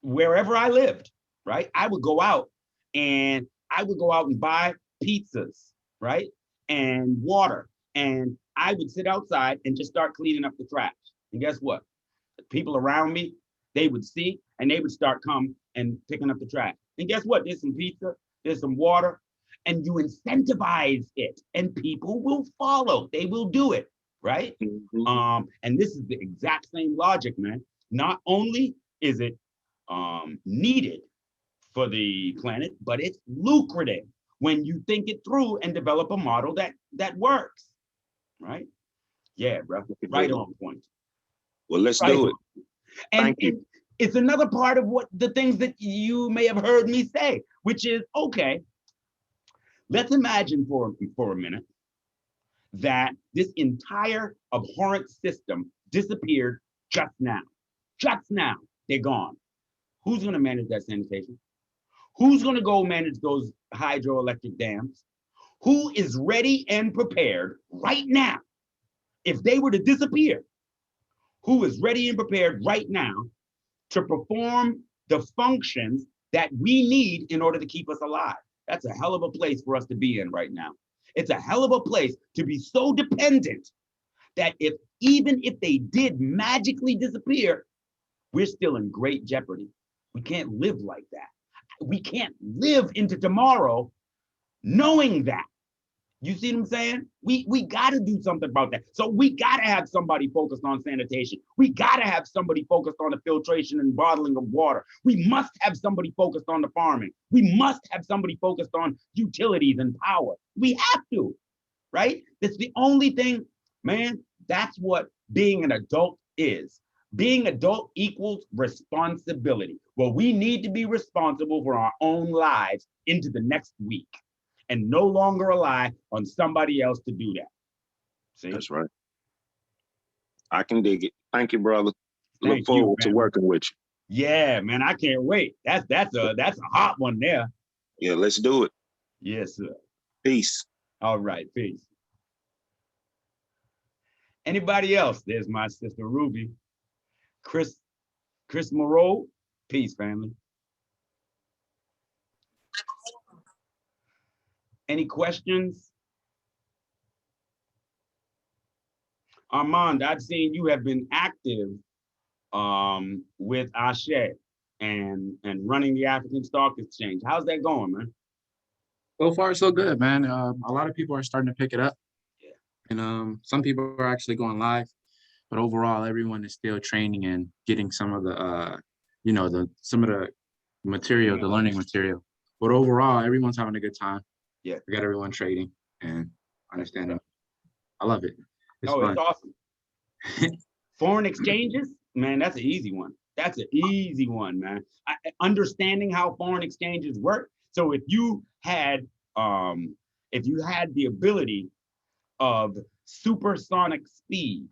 wherever I lived, right? I would go out and buy pizzas, right? And water. And I would sit outside and just start cleaning up the trash. And guess what? The people around me, they would see and they would start coming and picking up the trash. And guess what? There's some pizza, there's some water, and you incentivize it and people will follow. They will do it, right? Mm-hmm. And this is the exact same logic, man. Not only is it needed for the planet, but it's lucrative when you think it through and develop a model that works, right? Yeah, bro, right on point. Well, let's do it. And it's another part of what the things that you may have heard me say, which is, okay, let's imagine for a minute that this entire abhorrent system disappeared just now. Just now, they're gone. Who's going to manage that sanitation? Who's going to go manage those hydroelectric dams? Who is ready and prepared right now? If they were to disappear, who is ready and prepared right now to perform the functions that we need in order to keep us alive? That's a hell of a place for us to be in right now. It's a hell of a place to be so dependent that even if they did magically disappear, we're still in great jeopardy. We can't live like that. We can't live into tomorrow knowing that. You see what I'm saying? We got to do something about that. So we got to have somebody focused on sanitation. We got to have somebody focused on the filtration and bottling of water. We must have somebody focused on the farming. We must have somebody focused on utilities and power. We have to, right? That's the only thing, man. That's what being an adult is. Being adult equals responsibility. Well, we need to be responsible for our own lives into the next week and no longer rely on somebody else to do that. See? That's right. I can dig it. Thank you, brother. Thank Look forward you, to man. working with you. Yeah, man, I can't wait. That's a hot one there. Yeah, let's do it. Yes, sir. Peace. All right, peace. Anybody else? There's my sister Ruby. Chris Moreau. Peace, family. Any questions? Armand, I've seen you have been active with Ashe and running the African Stock Exchange. How's that going, man? So far, so good, man. A lot of people are starting to pick it up. Yeah. And some people are actually going live, but overall, everyone is still training and getting some of the, some of the material, the learning material. But overall, everyone's having a good time. Yeah. We got everyone trading and understanding. I love it. It's fun. It's awesome. Foreign exchanges, man, that's an easy one. That's an easy one, man. Understanding how foreign exchanges work. So if you had the ability of supersonic speed,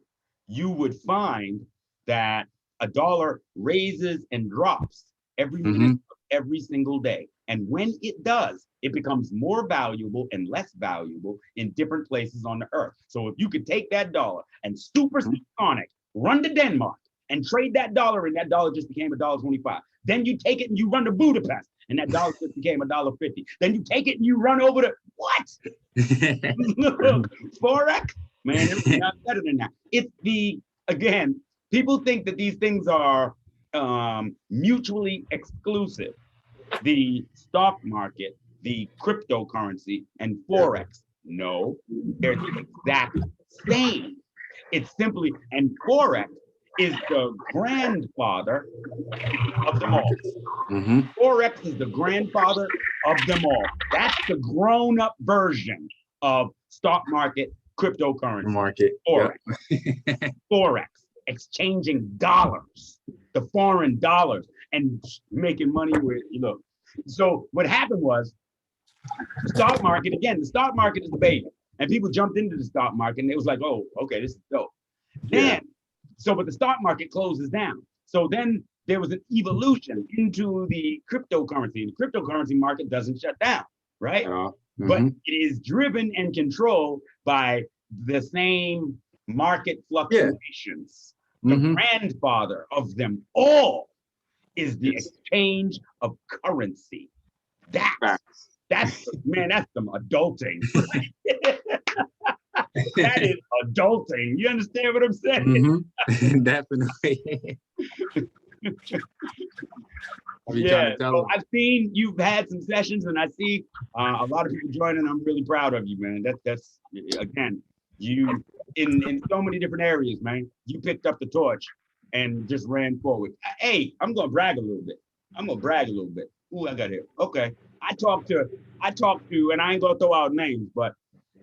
you would find that a dollar raises and drops every minute of every single day. And when it does, it becomes more valuable and less valuable in different places on the earth. So if you could take that dollar and supersonic, run to Denmark and trade that dollar, and that dollar just became $1.25. Then you take it and you run to Budapest, and that dollar just became $1.50. Then you take it and you run over to what? Forex? Man, it's not better than that. It's again, people think that these things are mutually exclusive. The stock market, the cryptocurrency, and Forex. No, they're the exact same. It's simply, and Forex is the grandfather of them all. Forex is the grandfather of them all. That's the grown-up version of stock market, cryptocurrency. Forex. Yep. Forex, exchanging dollars, the foreign dollars, and making money with, So what happened was, the stock market is the baby. And people jumped into the stock market and it was like, oh, okay, this is dope. But the stock market closes down. So then there was an evolution into the cryptocurrency. The cryptocurrency market doesn't shut down, right? But it is driven and controlled by the same market fluctuations. The grandfather of them all is the exchange of currency. That's some adulting. That is adulting. You understand what I'm saying? Definitely. So I've seen you've had some sessions, and I see a lot of people joining. I'm really proud of you, man. That's again, you in so many different areas, man. You picked up the torch and just ran forward. Hey, I'm gonna brag a little bit. Ooh, I got here. Okay. I talked to, and I ain't gonna throw out names, but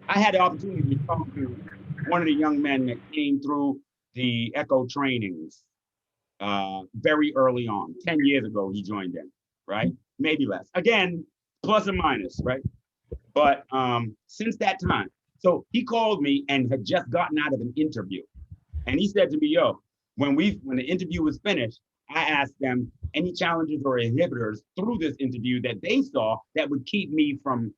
I had the opportunity to talk to one of the young men that came through the ECHO trainings very early on. 10 years ago, he joined in, right? Maybe less. Again, plus or minus, right? But since that time, so he called me and had just gotten out of an interview. And he said to me, yo, when the interview was finished, I asked them any challenges or inhibitors through this interview that they saw that would keep me from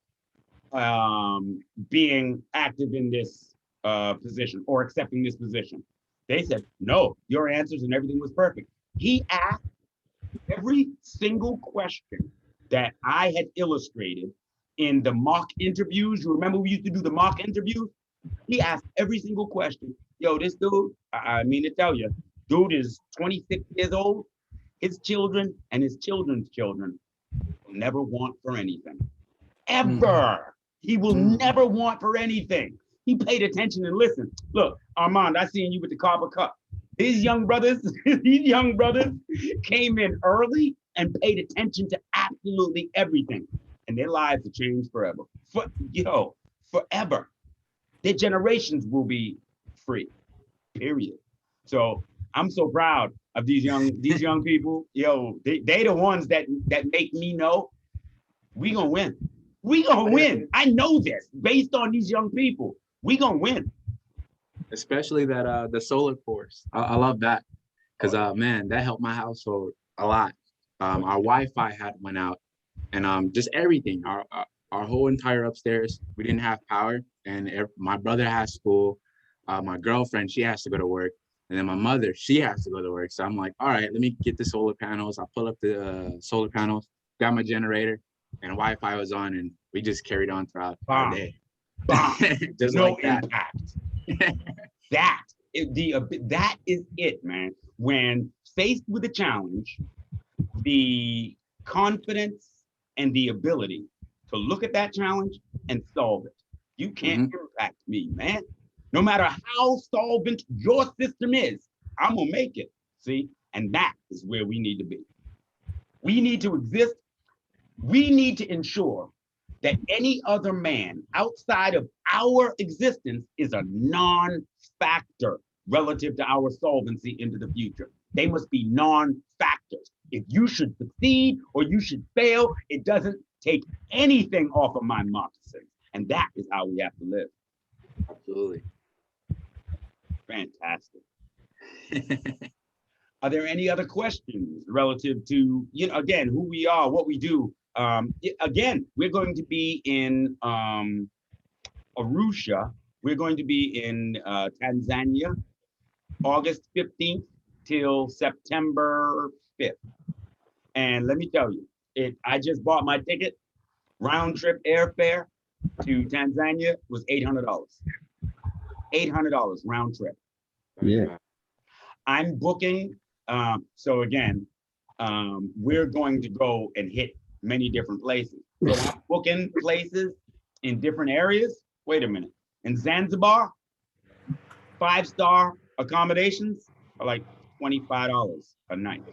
being active in this position or accepting this position. They said, no, your answers and everything was perfect. He asked every single question that I had illustrated in the mock interviews. You remember we used to do the mock interviews? He asked every single question. Yo, this dude, I mean to tell you, dude is 26 years old. His children and his children's children will never want for anything. Ever. He will never want for anything. He paid attention and listened. Look, Armand, I seen you with the Copper Cup. These young brothers came in early and paid attention to absolutely everything. And their lives have changed forever. Forever. Their generations will be free, period. So I'm so proud of these young people. Yo, they the ones that make me know we gonna win. We gonna win. I know this based on these young people. We gonna win. Especially that the solar course. I love that because man, that helped my household a lot. Our Wi-Fi had went out, and just everything. Our whole entire upstairs, we didn't have power, and my brother has school. My girlfriend, she has to go to work, and then my mother, she has to go to work. So I'm like, all right, let me get the solar panels. I pull up the solar panels, got my generator, and Wi-Fi was on, and we just carried on throughout our day. Just No like that. impact. That is it, man. When faced with a challenge, the confidence and the ability to look at that challenge and solve it. You can't impact me, man. No matter how solvent your system is, I'm gonna make it. See, and that is where we need to be. We need to exist. We need to ensure that any other man outside of our existence is a non-factor relative to our solvency into the future. They must be non-factors. If you should succeed or you should fail, it doesn't take anything off of my moccasins. And that is how we have to live. Absolutely. Fantastic. Are there any other questions relative to, again, who we are, what we do? Again, we're going to be in Arusha. We're going to be in Tanzania, August 15th till September 5th. And let me tell you, I just bought my ticket. Round trip airfare to Tanzania was $800. $800 round trip. Yeah. I'm booking. So again, we're going to go and hit many different places. So I'm booking places in different areas. Wait a minute. In Zanzibar, 5-star accommodations are like $25 a night.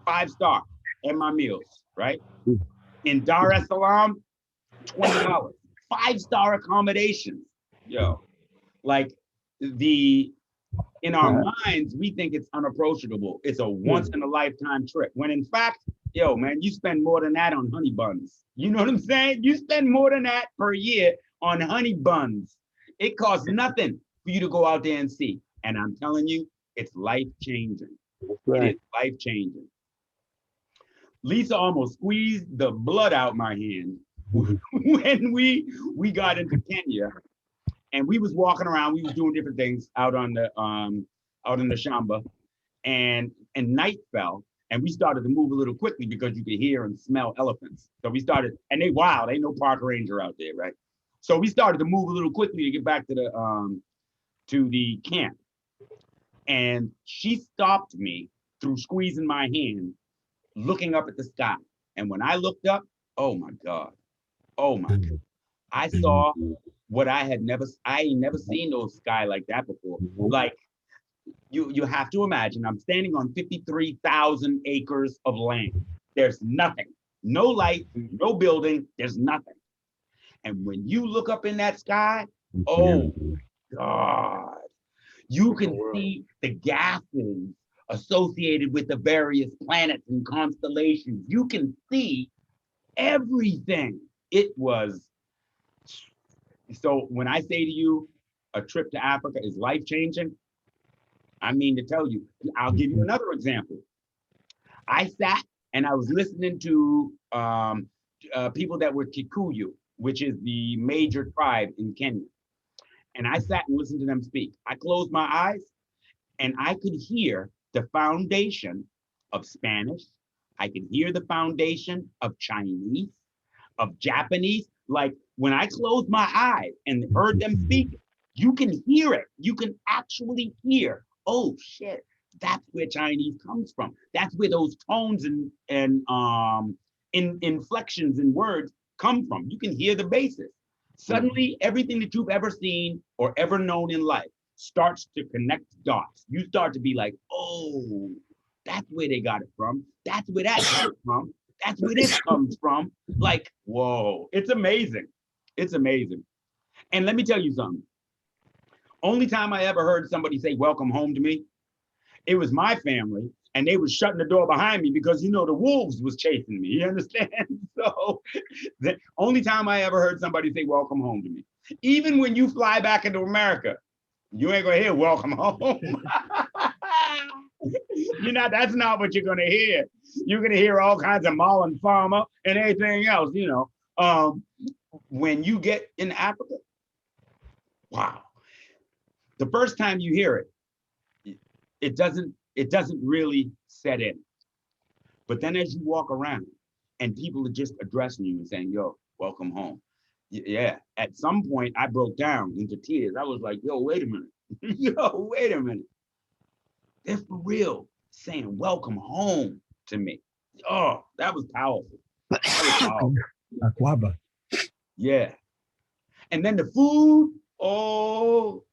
5-star and my meals, right? In Dar es Salaam, $20. 5-star accommodations. Yo, like in our minds, we think it's unapproachable. It's a once in a lifetime trip. When in fact, yo, man, you spend more than that on honey buns. You know what I'm saying? You spend more than that per year on honey buns. It costs nothing for you to go out there and see. And I'm telling you, it's life-changing. It is life-changing. Lisa almost squeezed the blood out my hand when we got into Kenya. And we was walking around, we was doing different things out in the Shamba, and night fell, and we started to move a little quickly because you could hear and smell elephants. So we started, and they wild, ain't no park ranger out there, right? So we started to move a little quickly to get back to the camp. And she stopped me through squeezing my hand, looking up at the sky. And when I looked up, oh my God, I saw what I ain't never seen no sky like that before. Like you have to imagine, I'm standing on 53,000 acres of land. There's nothing, no light, no building, there's nothing. And when you look up in that sky, oh God, you can see the gases associated with the various planets and constellations. You can see everything. It was, so when I say to you, a trip to Africa is life-changing, I mean to tell you, I'll give you another example. I sat and I was listening to people that were Kikuyu, which is the major tribe in Kenya. And I sat and listened to them speak. I closed my eyes and I could hear the foundation of Spanish. I could hear the foundation of Chinese, of Japanese. Like when I closed my eyes and heard them speak, you can hear it. You can actually hear, oh shit, that's where Chinese comes from. That's where those tones and inflections in words come from. You can hear the basis. Suddenly, everything that you've ever seen or ever known in life starts to connect dots. You start to be like, oh, that's where they got it from. That's where that comes from. That's where this comes from. Like, whoa, it's amazing. It's amazing. And let me tell you something. Only time I ever heard somebody say welcome home to me, it was my family, and they was shutting the door behind me because, you know, the wolves was chasing me, you understand? So the only time I ever heard somebody say welcome home to me. Even when you fly back into America, you ain't gonna hear welcome home. That's not what you're gonna hear. You're gonna hear all kinds of Marlon Farmer and everything else, you know. When you get in Africa, wow. The first time you hear it, it doesn't really set in. But then as you walk around and people are just addressing you and saying, yo, welcome home. Yeah, at some point I broke down into tears. I was like, yo, wait a minute. Yo, wait a minute. They're for real saying welcome home to me. Oh, that was powerful. That was powerful. Aquaba. Yeah. And then the food, oh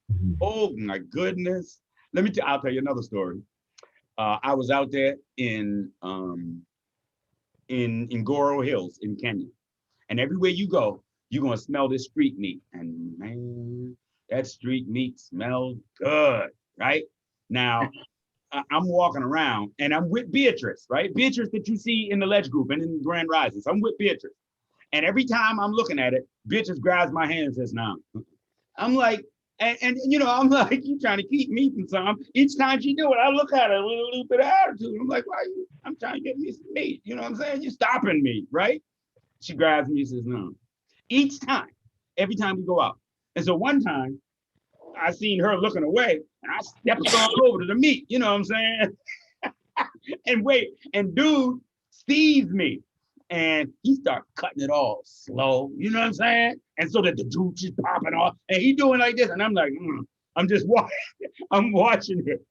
my goodness. I'll tell you another story. I was out there in Ngoro Hills in Kenya. And everywhere you go, you're gonna smell this street meat. And man, that street meat smells good, right? Now, I'm walking around and I'm with Beatrice, right? Beatrice that you see in the Ledge Group and in Grand Rises. I'm with Beatrice. And every time I'm looking at it, Beatrice grabs my hand and says, no. I'm like, and you know, I'm like, you trying to keep me from something. Each time she do it, I look at her with a little bit of attitude. I'm like, why are you? I'm trying to get me some meat. You know what I'm saying? You're stopping me, right? She grabs me and says, no. Each time, every time we go out. And so one time, I seen her looking away, and I stepped all over to the meat. You know what I'm saying? and dude sees me. And he started cutting it all slow, you know what I'm saying? And so that the dude just popping off, and he doing like this, and I'm like, I'm just watching. I'm watching it.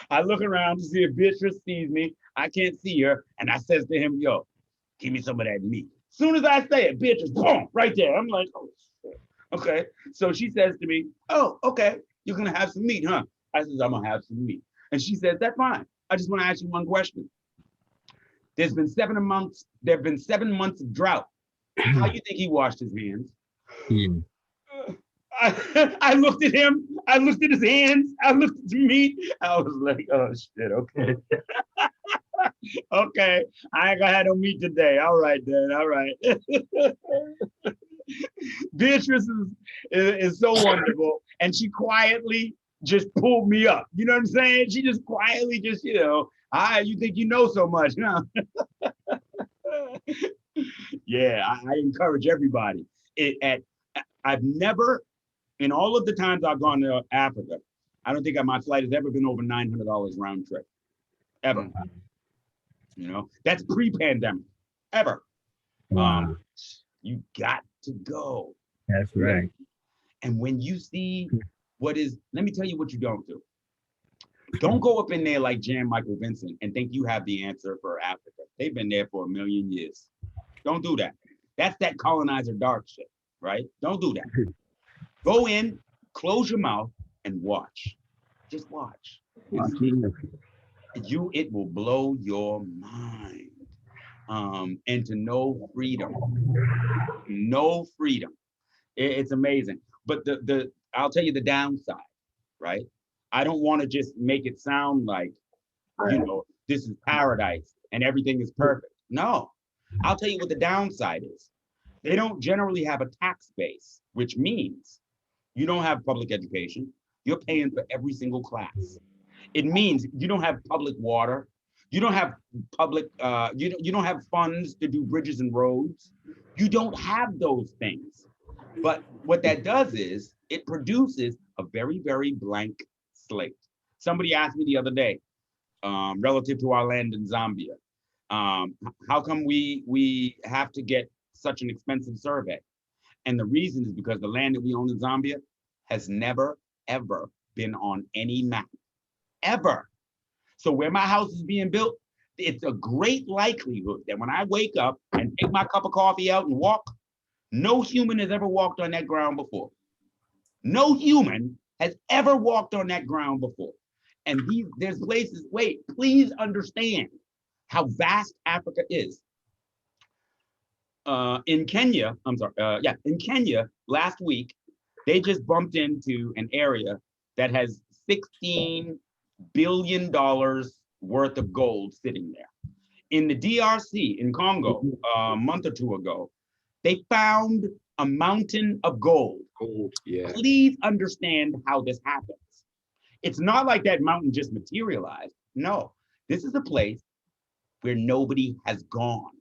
I look around to see if Beatrice sees me. I can't see her, and I says to him, "Yo, give me some of that meat." As soon as I say it, Beatrice, boom, right there. I'm like, oh shit. Okay. So she says to me, "Oh, okay, you're gonna have some meat, huh?" I says, "I'm gonna have some meat," and she says, "That's fine. I just want to ask you one question. There's been 7 months. There've been 7 months of drought. How you think he washed his hands?" I looked at him. I looked at his hands. I looked at the meat. I was like, "Oh shit, okay, okay. I ain't gonna have no meat today. All right, then. All right." Beatrice is so wonderful, and she quietly just pulled me up. You know what I'm saying? She just quietly just, you know. You think you know so much, huh? Yeah, I encourage everybody. I've never, in all of the times I've gone to Africa, I don't think my flight has ever been over $900 round trip, ever. You know, that's pre-pandemic, ever. Wow. You got to go. That's right. And when you see let me tell you what you don't do. Don't go up in there like Jan Michael Vincent and think you have the answer for Africa. They've been there for 1,000,000 years. Don't do that. That's that colonizer dark shit, right? Don't do that. Go in, close your mouth, and watch. Just watch. It will blow your mind. And to know freedom. No freedom. It's amazing. But I'll tell you the downside, right? I don't want to just make it sound like, you know, this is paradise and everything is perfect. No, I'll tell you what the downside is. They don't generally have a tax base, which means you don't have public education. You're paying for every single class. It means you don't have public water. You don't have public, you don't have funds to do bridges and roads. You don't have those things. But what that does is it produces a very, very blank slate. Somebody asked me the other day, relative to our land in Zambia, how come we have to get such an expensive survey? And the reason is because the land that we own in Zambia has never, ever been on any map, ever. So where my house is being built, it's a great likelihood that when I wake up and take my cup of coffee out and walk, no human has ever walked on that ground before. No human has ever walked on that ground before. And there's places, wait, please understand how vast Africa is. In Kenya, in Kenya last week, they just bumped into an area that has $16 billion worth of gold sitting there. In the DRC, in Congo, a month or two ago, they found a mountain of gold. Yeah. Please understand how this happens. It's not like that mountain just materialized. No, this is a place where nobody has gone.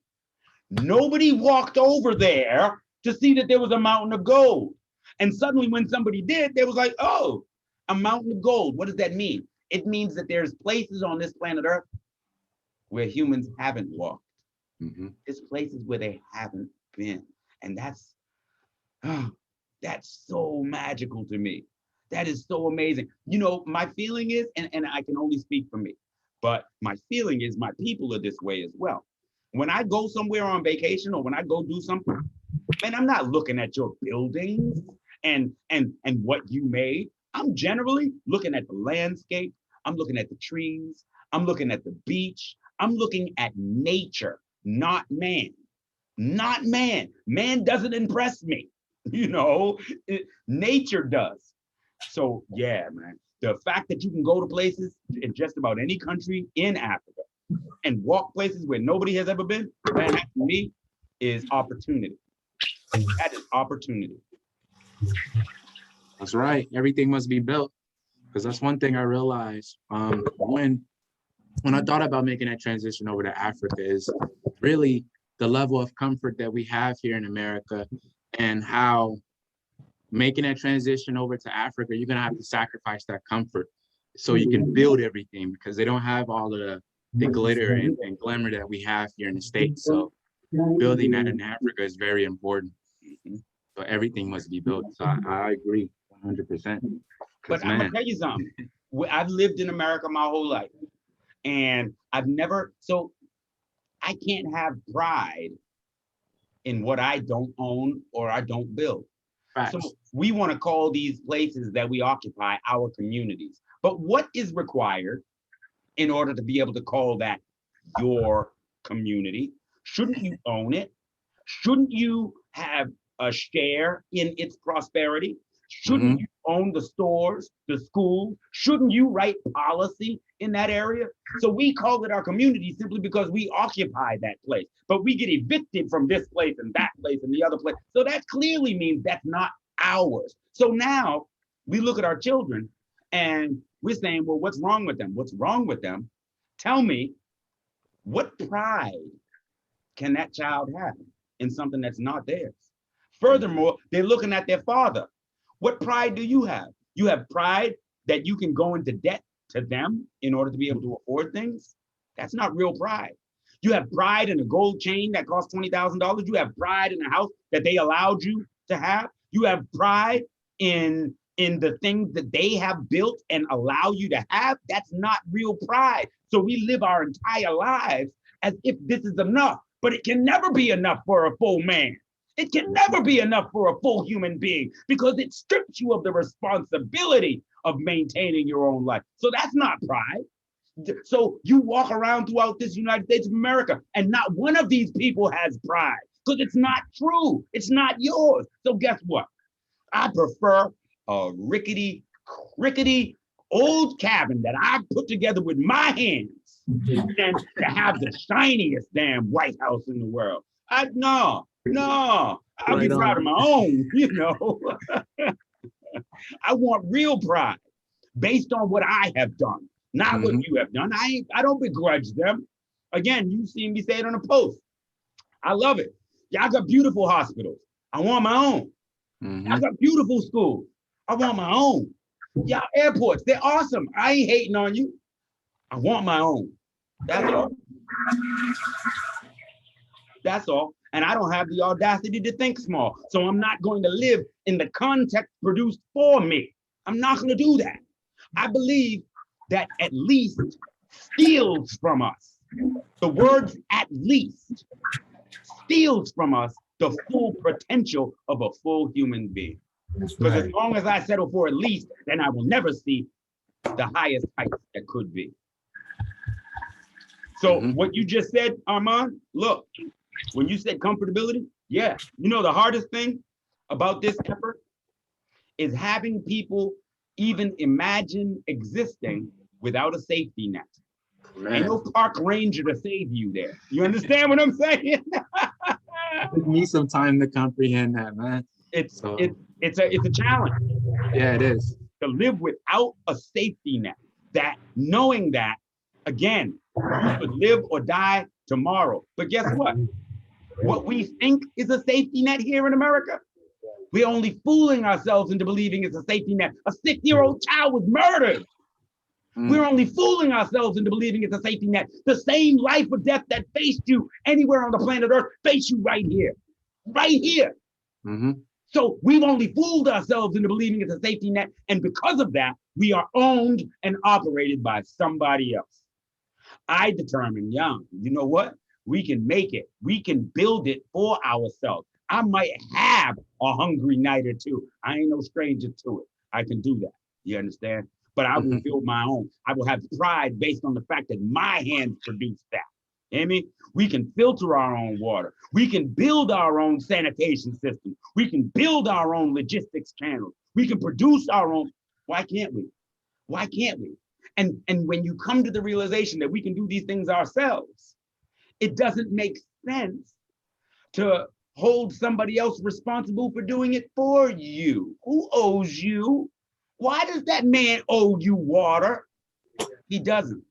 Nobody walked over there to see that there was a mountain of gold. And suddenly when somebody did, they was like, oh, a mountain of gold. What does that mean? It means that there's places on this planet Earth where humans haven't walked. Mm-hmm. There's places where they haven't been. And that's so magical to me. That is so amazing. You know, my feeling is, and I can only speak for me, but my feeling is my people are this way as well. When I go somewhere on vacation or when I go do something, man, I'm not looking at your buildings and what you made. I'm generally looking at the landscape. I'm looking at the trees. I'm looking at the beach. I'm looking at nature, not man. Not man. Man doesn't impress me. You know, nature does. So yeah, man, the fact that you can go to places in just about any country in Africa and walk places where nobody has ever been, man, that to me is opportunity. That is opportunity. That's right. Everything must be built. Because that's one thing I realized when I thought about making that transition over to Africa is really the level of comfort that we have here in America, and how making that transition over to Africa, you're gonna have to sacrifice that comfort so you can build everything, because they don't have all of the glitter and glamour that we have here in the States. So building that in Africa is very important. So everything must be built. So I agree 100%. But I'm gonna tell you something. I've lived in America my whole life, and so I can't have pride in what I don't own or I don't build. Facts. So we want to call these places that we occupy our communities. But what is required in order to be able to call that your community? Shouldn't you own it? Shouldn't you have a share in its prosperity? Shouldn't you own the stores, the schools? Shouldn't you write policy in that area? So we call it our community simply because we occupy that place, but we get evicted from this place and that place and the other place. So that clearly means that's not ours. So now we look at our children and we're saying, well, what's wrong with them? What's wrong with them? Tell me, what pride can that child have in something that's not theirs? Furthermore, they're looking at their father. What pride do you have? You have pride that you can go into debt to them in order to be able to afford things? That's not real pride. You have pride in a gold chain that costs $20,000. You have pride in a house that they allowed you to have. You have pride in the things that they have built and allow you to have. That's not real pride. So we live our entire lives as if this is enough, but it can never be enough for a full man. It can never be enough for a full human being because it strips you of the responsibility of maintaining your own life. So that's not pride. So you walk around throughout this United States of America and not one of these people has pride because it's not true. It's not yours. So guess what? I prefer a rickety old cabin that I put together with my hands than to have the shiniest damn White House in the world. No, I'll be proud of my own, you know. I want real pride based on what I have done, not what you have done. I don't begrudge them. Again, you've seen me say it on a post. I love it. Y'all got beautiful hospitals. I want my own. Mhm. Y'all got beautiful schools. I want my own. Y'all airports, they're awesome. I ain't hating on you. I want my own. That's all. That's all. And I don't have the audacity to think small. So I'm not going to live in the context produced for me. I'm not going to do that. I believe that at least steals from us. The words at least steals from us the full potential of a full human being. That's Because as right. long as I settle for at least, then I will never see the highest heights that could be. So Mhm. what you just said, Armand, look, when you said comfortability, yeah, you know, the hardest thing about this effort is having people even imagine existing without a safety net. Ain't no park ranger to save you there. You understand what I'm saying? Took me some time to comprehend that, man. It's So it's a challenge yeah, it is. to live without a safety net. That knowing that, again, you could live or die tomorrow. But guess what? What we think is a safety net here in America, we're only fooling ourselves into believing it's a safety net. A 6-year-old child was murdered. Mm. We're only fooling ourselves into believing it's a safety net. The same life or death that faced you anywhere on the planet Earth face you right here. Right here. Mhm. So we've only fooled ourselves into believing it's a safety net. And because of that, we are owned and operated by somebody else. I determined young, you know what? We can make it. We can build it for ourselves. I might have a hungry night or two. I ain't no stranger to it. I can do that. You understand? But I will Mhm. build my own. I will have pride based on the fact that my hands produced that. You hear me? We can filter our own water. We can build our own sanitation system. We can build our own logistics channels. We can produce our own. Why can't we? Why can't we? And when you come to the realization that we can do these things ourselves, it doesn't make sense to hold somebody else responsible for doing it for you. Who owes you? Why does that man owe you water? He doesn't.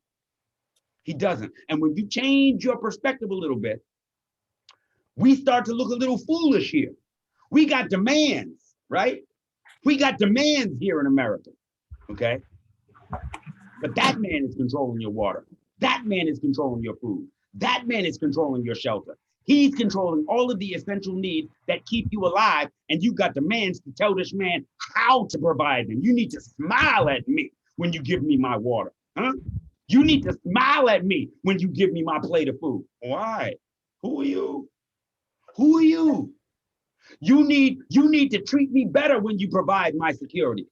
He doesn't. And when you change your perspective a little bit, we start to look a little foolish here. We got demands, right? We got demands here in America, okay? But that man is controlling your water. That man is controlling your food. That man is controlling your shelter. He's controlling all of the essential needs that keep you alive. And you got demands to tell this man how to provide them. You need to smile at me when you give me my water. Huh? You need to smile at me when you give me my plate of food. Why? Who are you? Who are you? You need to treat me better when you provide my security.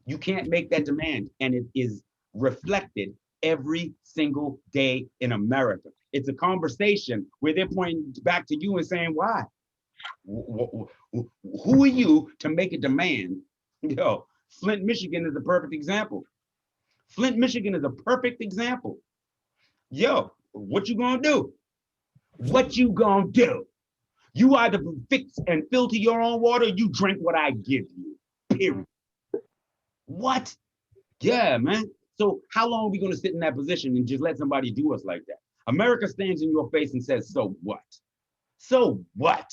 You can't make that demand, and it is reflected every single day in America. It's a conversation where they're pointing back to you and saying, why? Who are you to make a demand? Yo, Flint, Michigan is a perfect example. Flint, Michigan is a perfect example. Yo, what you gonna do? What you gonna do? You either fix and filter your own water, or you drink what I give you, period. What? Yeah, man. So how long are we going to sit in that position and just let somebody do us like that? America stands in your face and says, so what? So what?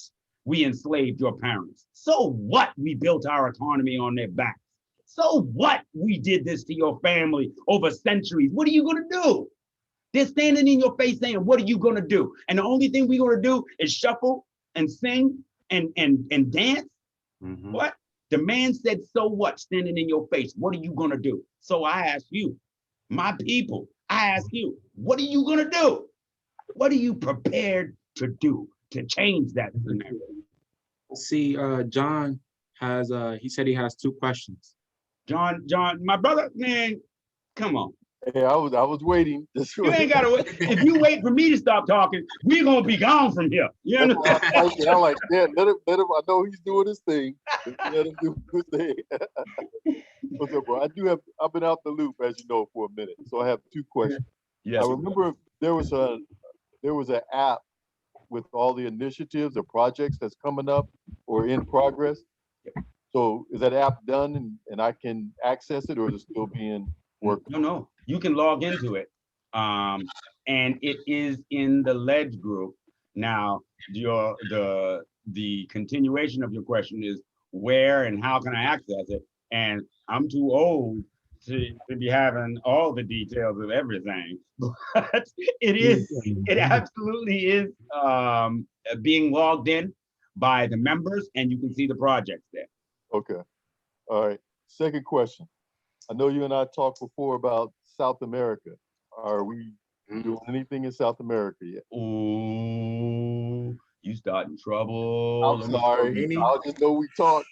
We enslaved your parents. So what? We built our economy on their backs. So what? We did this to your family over centuries. What are you going to do? They're standing in your face saying, what are you going to do? And the only thing we're going to do is shuffle and sing and dance. Mhm. What? The man said, so what? Standing in your face. What are you going to do? So I ask you, my people, I ask you, what are you going to do? What are you prepared to do to change that scenario? See, John has he said he has 2 questions. John, my brother, man, come on. Hey, I was waiting. You ain't got to wait. If you wait for me to stop talking, we're going to be gone from here. You understand? I'm like, yeah, let him. I know he's doing his thing. Let him do his thing. What's up, bro? I've been out the loop, as you know, for a minute. So I have 2 questions. Yes. I remember there was an app with all the initiatives or projects that's coming up or in progress. So is that app done and I can access it, or is it still being worked? No. You can log into it. And it is in the Ledge group. Now, the continuation of your question is where and how can I access it? And I'm too old to be having all the details of everything, but it absolutely is being logged in by the members, and you can see the projects there. Okay. All right. Second question. I know you and I talked before about South America. Are we doing anything in South America yet? Ooh, you starting trouble. I'm Let me show sorry. you. I just know we talked.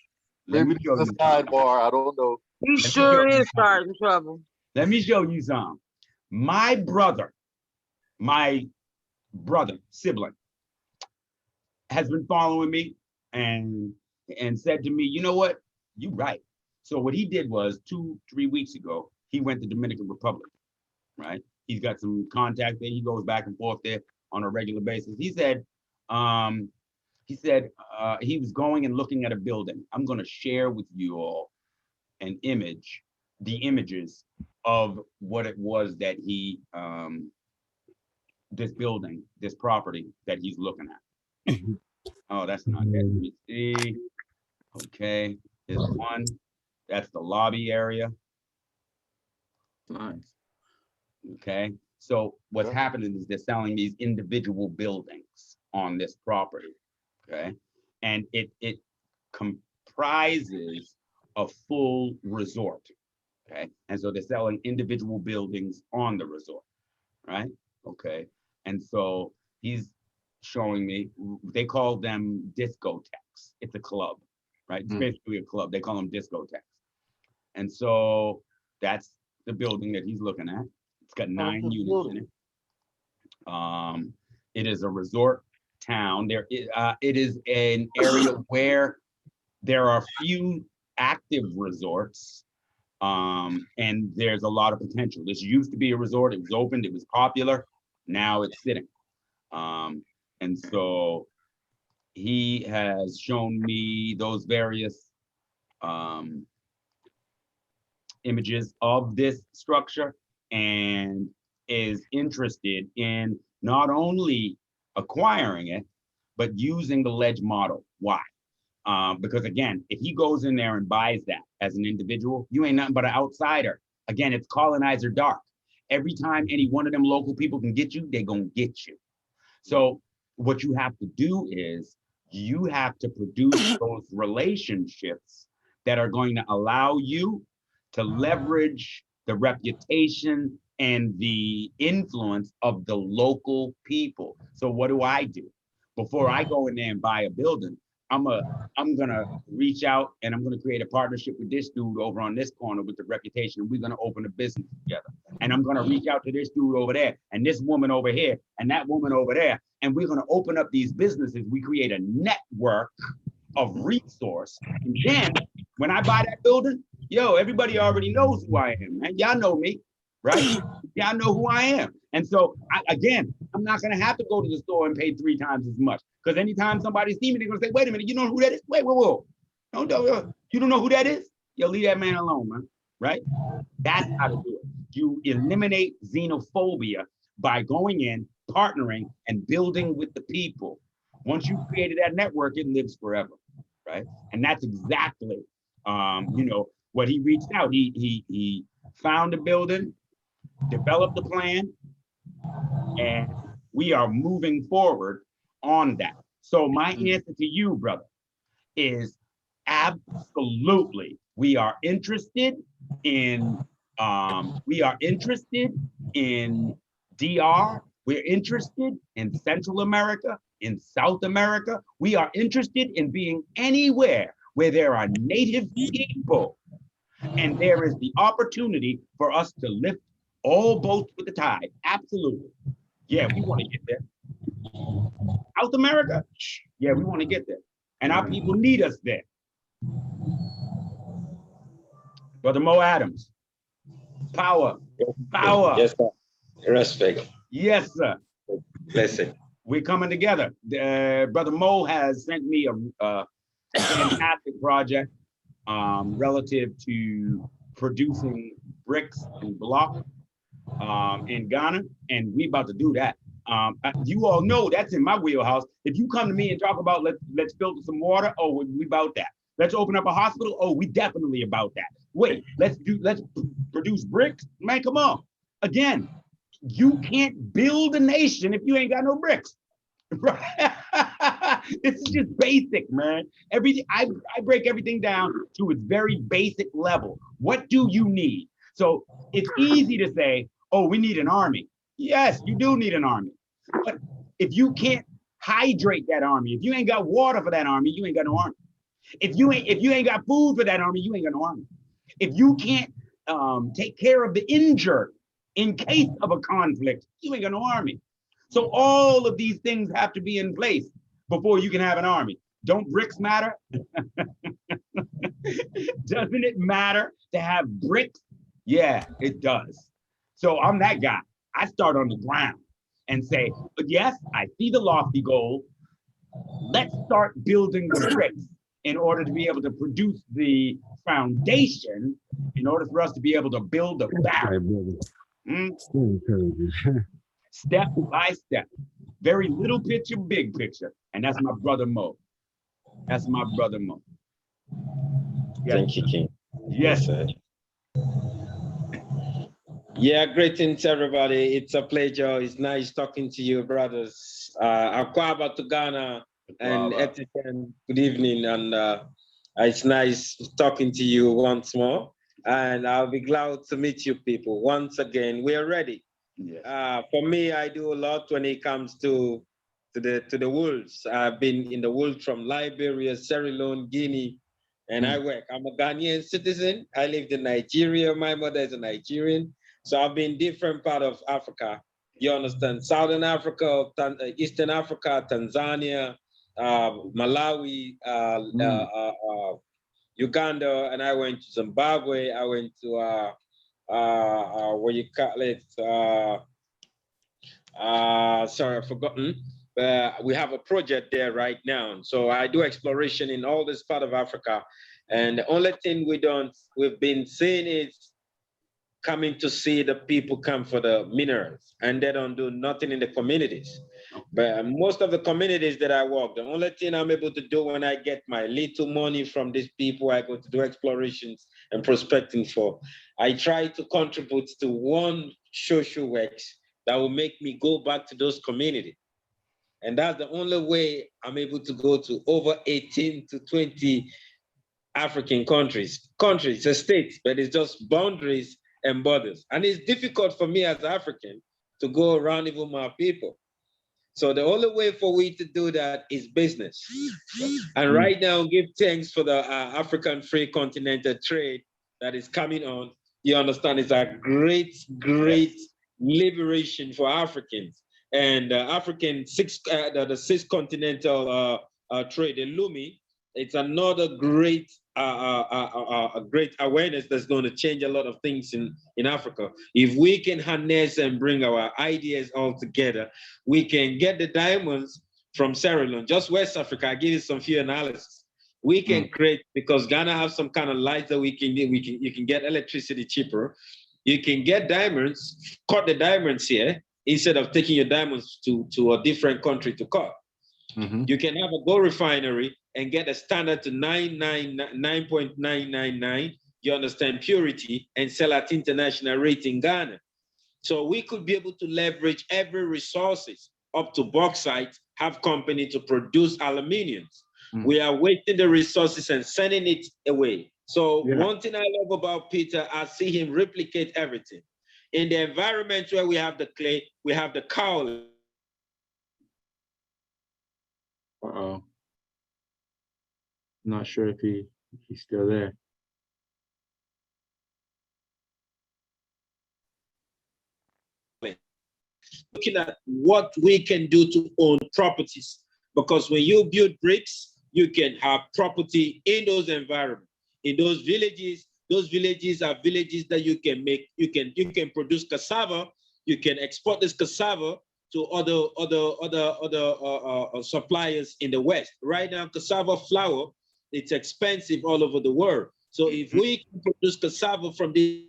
Let Maybe me show this is you a something. sidebar. I don't know. He Let me sure show you is something. starting trouble. Let me show you some. My brother, sibling, has been following me and said to me, you know what? You right. So what he did was 2-3 weeks ago, he went to Dominican Republic, right? He's got some contact there. He goes back and forth there on a regular basis. He said he was going and looking at a building. I'm going to share with you all the images of what it was that he, this building, this property that he's looking at. Oh, that's not it. Let me see. Okay, there's one. That's the lobby area. Nice. Okay, so what's Okay. happening is they're selling these individual buildings on this property. Okay, and it comprises a full resort. Okay, and so they're selling individual buildings on the resort, right? Okay, and so he's showing me, they call them discotheques. It's a club, right? It's basically a club. They call them discotheques. And so that's the building that he's looking at. It's got 9 good units in it. It is a resort town. It is an area where there are few active resorts, and there's a lot of potential. This used to be a resort. It was opened. It was popular. Now it's sitting. And so he has shown me those various images of this structure and is interested in not only acquiring it, but using the ledge model. Why? Because again, if he goes in there and buys that as an individual, you ain't nothing but an outsider. Again, it's colonizer dark. Every time any one of them local people can get you, they're gonna get you. So what you have to do is you have to produce those relationships that are going to allow you to leverage the reputation and the influence of the local people. So what do? Before I go in there and buy a building, I'm gonna reach out and I'm gonna create a partnership with this dude over on this corner with the reputation, and we're gonna open a business together. And I'm gonna reach out to this dude over there and this woman over here and that woman over there, and we're gonna open up these businesses. We create a network of resource. And then when I buy that building, yo, everybody already knows who I am, man. Y'all know me, right? Y'all know who I am. And so I'm not gonna have to go to the store and pay 3 times as much. Because anytime somebody sees me, they're gonna say, wait a minute, you know who that is? Wait, whoa. You don't know who that is? Yo, leave that man alone, man. Right? That's how to do it. You eliminate xenophobia by going in, partnering, and building with the people. Once you've created that network, it lives forever, right? And that's exactly, what he reached out. He found a building, developed a plan, and we are moving forward on that. So my answer to you, brother, is absolutely. We are interested in DR. We're interested in Central America, in South America. We are interested in being anywhere where there are native people. And there is the opportunity for us to lift all boats with the tide. Absolutely. Yeah, we want to get there. South America? Yeah, we want to get there. And our people need us there. Brother Mo Adams. Power. Yes, sir. Respect. Yes, sir. Blessing. We're coming together. Brother Mo has sent me a fantastic project relative to producing bricks and block in Ghana, and we about to do that. You all know that's in my wheelhouse. If you come to me and talk about let's filter some water, oh, we about that. Let's open up a hospital, oh, we definitely about that. Wait, let's produce bricks, man. Come on. Again, you can't build a nation if you ain't got no bricks. Right? This is just basic, man. Everything I break everything down to its very basic level. What do you need? So it's easy to say, oh, we need an army. Yes, you do need an army. But if you can't hydrate that army, if you ain't got water for that army, you ain't got no army. If you ain't got food for that army, you ain't got no army. If you can't take care of the injured in case of a conflict, you ain't got no army. So all of these things have to be in place before you can have an army. Don't bricks matter? Doesn't it matter to have bricks? Yeah, it does. So I'm that guy. I start on the ground and say, but yes, I see the lofty goal. Let's start building the bricks in order to be able to produce the foundation in order for us to be able to build the back. Step by step. Very little picture, big picture. And that's my brother Mo. That's my brother Mo. Yes. Thank you, King. Yes, sir. Yeah, greetings, everybody. It's a pleasure. It's nice talking to you, brothers. Akwaba to Ghana and Etienne, good evening. And it's nice talking to you once more. And I'll be glad to meet you people. Once again, we are ready. Yes. For me, I do a lot when it comes to the wolves. I've been in the wolves from Liberia, Sierra Leone, Guinea, and I work. I'm a Ghanaian citizen. I lived in Nigeria. My mother is a Nigerian. So I've been different part of Africa. You understand? Southern Africa, Eastern Africa, Tanzania, Malawi, Uganda, and I went to Zimbabwe. I went to what you call it? Sorry, I've forgotten. We have a project there right now. So I do exploration in all this part of Africa. And the only thing we've been seeing is coming to see the people come for the minerals, and they don't do nothing in the communities. But most of the communities that I work, the only thing I'm able to do when I get my little money from these people I go to do explorations and prospecting for, I try to contribute to one social works that will make me go back to those communities. And that's the only way I'm able to go to over 18 to 20 African countries, states, but it's just boundaries and borders. And it's difficult for me as African to go around even my people. So the only way for we to do that is business. And right now, give thanks for the African free continental trade that is coming on. You understand, it's a great liberation for Africans. And the six continental trade, the LUMI, it's another great great awareness that's going to change a lot of things in Africa. If we can harness and bring our ideas all together, we can get the diamonds from Sierra Leone, just West Africa. I give you some few analysis. We can create, because Ghana have some kind of lights that you can get electricity cheaper. You can get diamonds, cut the diamonds here, instead of taking your diamonds to a different country to cut. You can have a gold refinery and get a standard to 9.999, you understand, purity, and sell at international rate in Ghana. So we could be able to leverage every resources up to bauxite, have company to produce aluminium. We are wasting the resources and sending it away. So one thing I love about Peter, I see him replicate everything. In the environment where we have the clay, we have the kaolin. Uh-oh. Not sure if he's still there. Looking at what we can do to own properties, because when you build bricks, you can have property in those environments, in those villages. Those villages are villages that you can make. You can produce cassava. You can export this cassava to other suppliers in the West. Right now, cassava flour, it's expensive all over the world. So if we can produce cassava from this,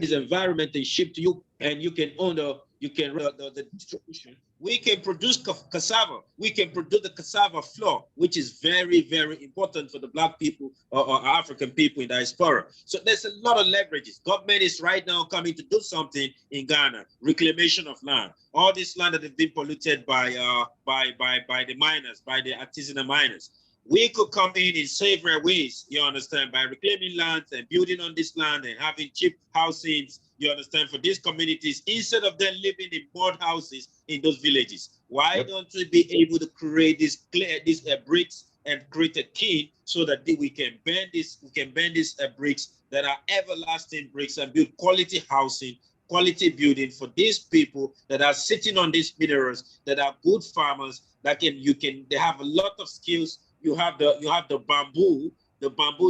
this environment and ship to you, and you can own the distribution. We can produce cassava. We can produce the cassava flour, which is very, very important for the Black people or African people in diaspora. So there's a lot of leverages. Government is right now coming to do something in Ghana, reclamation of land. All this land that have been polluted by the miners, by the artisanal miners. We could come in several ways, you understand, by reclaiming land and building on this land and having cheap housings, you understand, for these communities, instead of them living in mud houses in those villages. Why don't we be able to create these bricks and create a key so that we can bend these bricks that are everlasting bricks and build quality housing, quality building for these people that are sitting on these minerals, that are good farmers, they have a lot of skills. You have the bamboo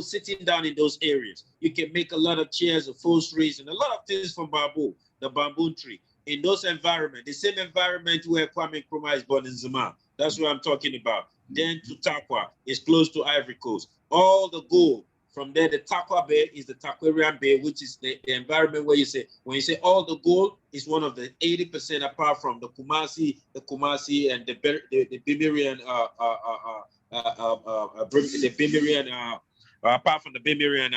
sitting down in those areas. You can make a lot of chairs, upholsteries, and a lot of things from bamboo, the bamboo tree. In those environments, the same environment where Kwame Nkrumah is born in Zuma. That's what I'm talking about. Then to Takwa is close to Ivory Coast. All the gold from there, the Takwa Bay is the Takwarian Bay, which is the environment where when you say all the gold is one of the 80% apart from the Kumasi and the Bimirian apart from the Bimirian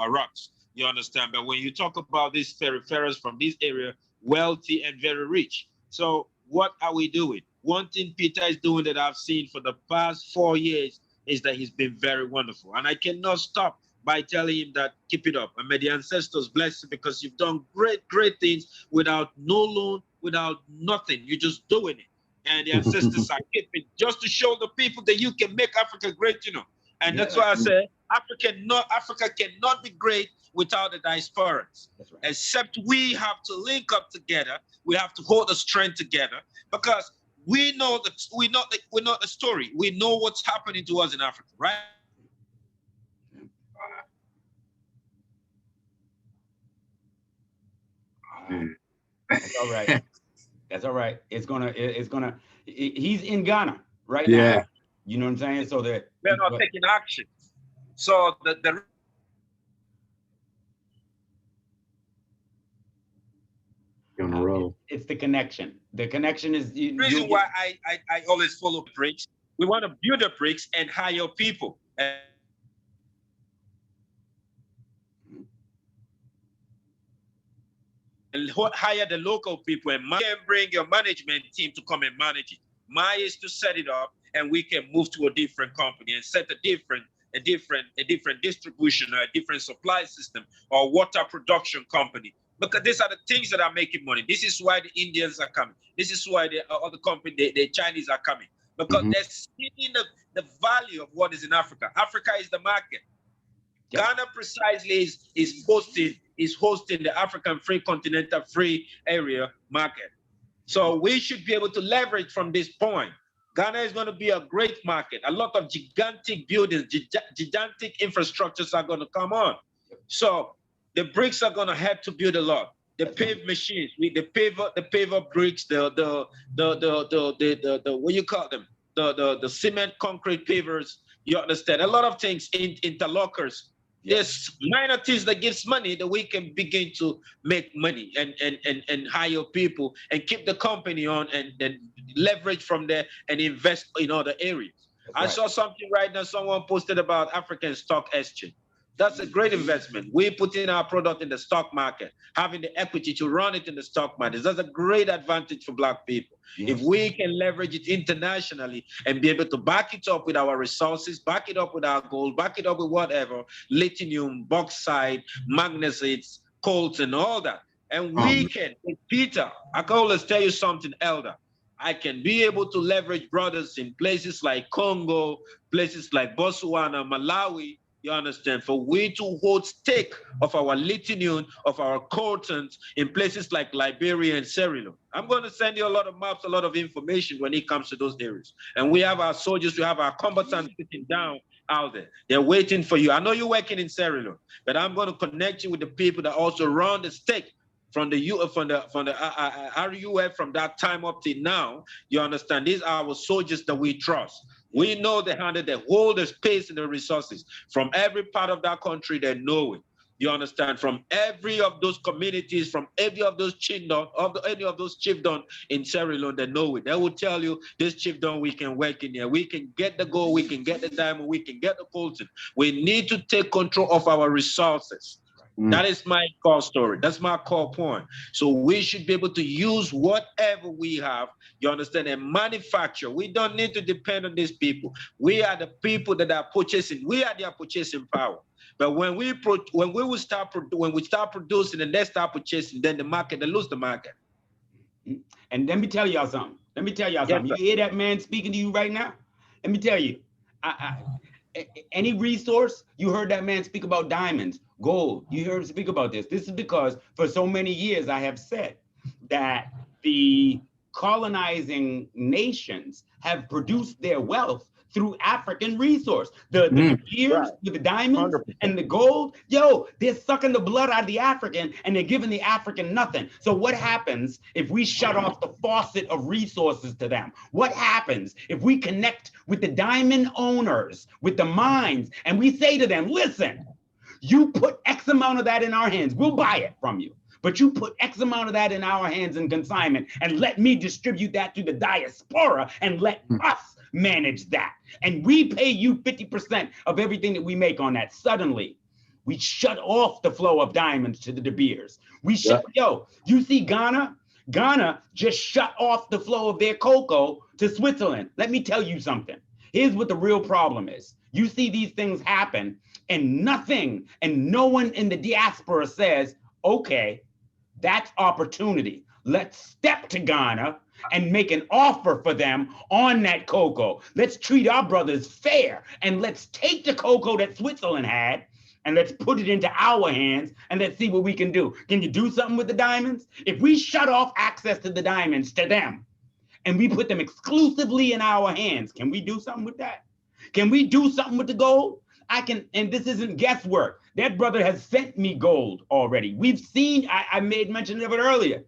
rocks, you understand. But when you talk about these peripherals from this area, wealthy and very rich. So what are we doing? One thing Peter is doing that I've seen for the past 4 years is that he's been very wonderful. And I cannot stop by telling him that keep it up. And may the ancestors bless you because you've done great, great things without no loan, without nothing. You're just doing it. And the ancestors are keeping just to show the people that you can make Africa great, you know. And that's why I say Africa cannot be great without the diasporans. That's right. Except we have to link up together. We have to hold the strength together because we know the story. We know what's happening to us in Africa, right? That's all right. That's all right. He's in Ghana right now. You know what I'm saying? So that they're not taking action. So the on a roll. It's the connection. The connection is the reason why I always follow BRICS. We want to build a BRICS and hire people. And hire the local people and can bring your management team to come and manage it. My is to set it up and we can move to a different company and set a different distribution or a different supply system or water production company. Because these are the things that are making money. This is why the Indians are coming. This is why the other company, the Chinese are coming. Because they're seeing the value of what is in Africa. Africa is the market. Yep. Ghana precisely is hosting the African Free Continental Free Area market. So we should be able to leverage from this point. Ghana is going to be a great market. A lot of gigantic buildings, gigantic infrastructures are going to come on. So the bricks are going to have to build a lot. The pave machines, the paver bricks, the what you call them, the cement concrete pavers. You understand? A lot of things, interlockers. There's minor things that gives money that we can begin to make money and hire people and keep the company on and leverage from there and invest in other areas. I saw something right now, someone posted about African stock exchange. That's a great investment. We put in our product in the stock market, having the equity to run it in the stock market. That's a great advantage for Black people. Yes. If we can leverage it internationally and be able to back it up with our resources, back it up with our gold, back it up with whatever, lithium, bauxite, magnesites, coltan, and all that. And we can, Peter, I can always tell you something, Elder. I can be able to leverage brothers in places like Congo, places like Botswana, Malawi, you understand, for we to hold stake of our lithium, of our coltans in places like Liberia and Sierra Leone. I'm going to send you a lot of maps, a lot of information when it comes to those areas. And we have our soldiers, we have our combatants sitting down out there. They're waiting for you. I know you're working in Sierra Leone, but I'm going to connect you with the people that also run the stake from the RUF from that time up to now. You understand, these are our soldiers that we trust. We know the hand that they hold the space and the resources from every part of that country. They know it. You understand? From every of those communities, from every of those chiefdom, any of those chiefdom in Sierra Leone, they know it. They will tell you, this chiefdom, we can work in here. We can get the gold, we can get the diamond, we can get the coltan. We need to take control of our resources. That is my core story. That's my core point. So we should be able to use whatever we have, you understand, and manufacture. We don't need to depend on these people. We are the people that are purchasing. We are their purchasing power. But when we start producing and they start purchasing, then the market, they lose the market. And let me tell y'all something. Let me tell y'all Yes, something. sir. You hear that man speaking to you right now? Let me tell you, any resource, you heard that man speak about diamonds, gold. You heard him speak about this. This is because for so many years I have said that the colonizing nations have produced their wealth through African resource. The gears Right. with the diamonds 100%. and the gold, yo, they're sucking the blood out of the African and they're giving the African nothing. So what happens if we shut off the faucet of resources to them? What happens if we connect with the diamond owners, with the mines, and we say to them, listen, you put X amount of that in our hands, we'll buy it from you. But you put X amount of that in our hands in consignment and let me distribute that to the diaspora and let us manage that. And we pay you 50% of everything that we make on that. Suddenly, we shut off the flow of diamonds to the De Beers. We shut, yo, you see Ghana? Ghana just shut off the flow of their cocoa to Switzerland. Let me tell you something. Here's what the real problem is. You see these things happen and nothing, and no one in the diaspora says, okay, that's opportunity. Let's step to Ghana and make an offer for them on that cocoa. Let's treat our brothers fair and let's take the cocoa that Switzerland had and let's put it into our hands and let's see what we can do. Can you do something with the diamonds? If we shut off access to the diamonds to them and we put them exclusively in our hands, can we do something with that? Can we do something with the gold? I can, and this isn't guesswork. That brother has sent me gold already. We've seen, I made mention of it earlier.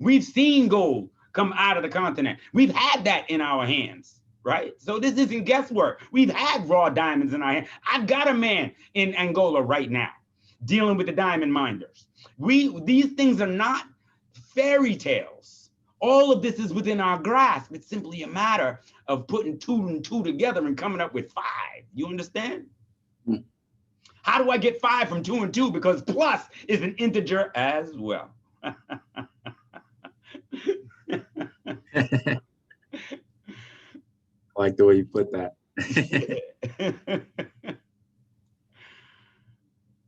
We've seen gold come out of the continent. We've had that in our hands, right? So this isn't guesswork. We've had raw diamonds in our hands. I've got a man in Angola right now dealing with the diamond minders. These things are not fairy tales. All of this is within our grasp. It's simply a matter of putting 2 and 2 together and coming up with 5. You understand? How do I get 5 from 2 and 2? Because plus is an integer as well. I like the way you put that.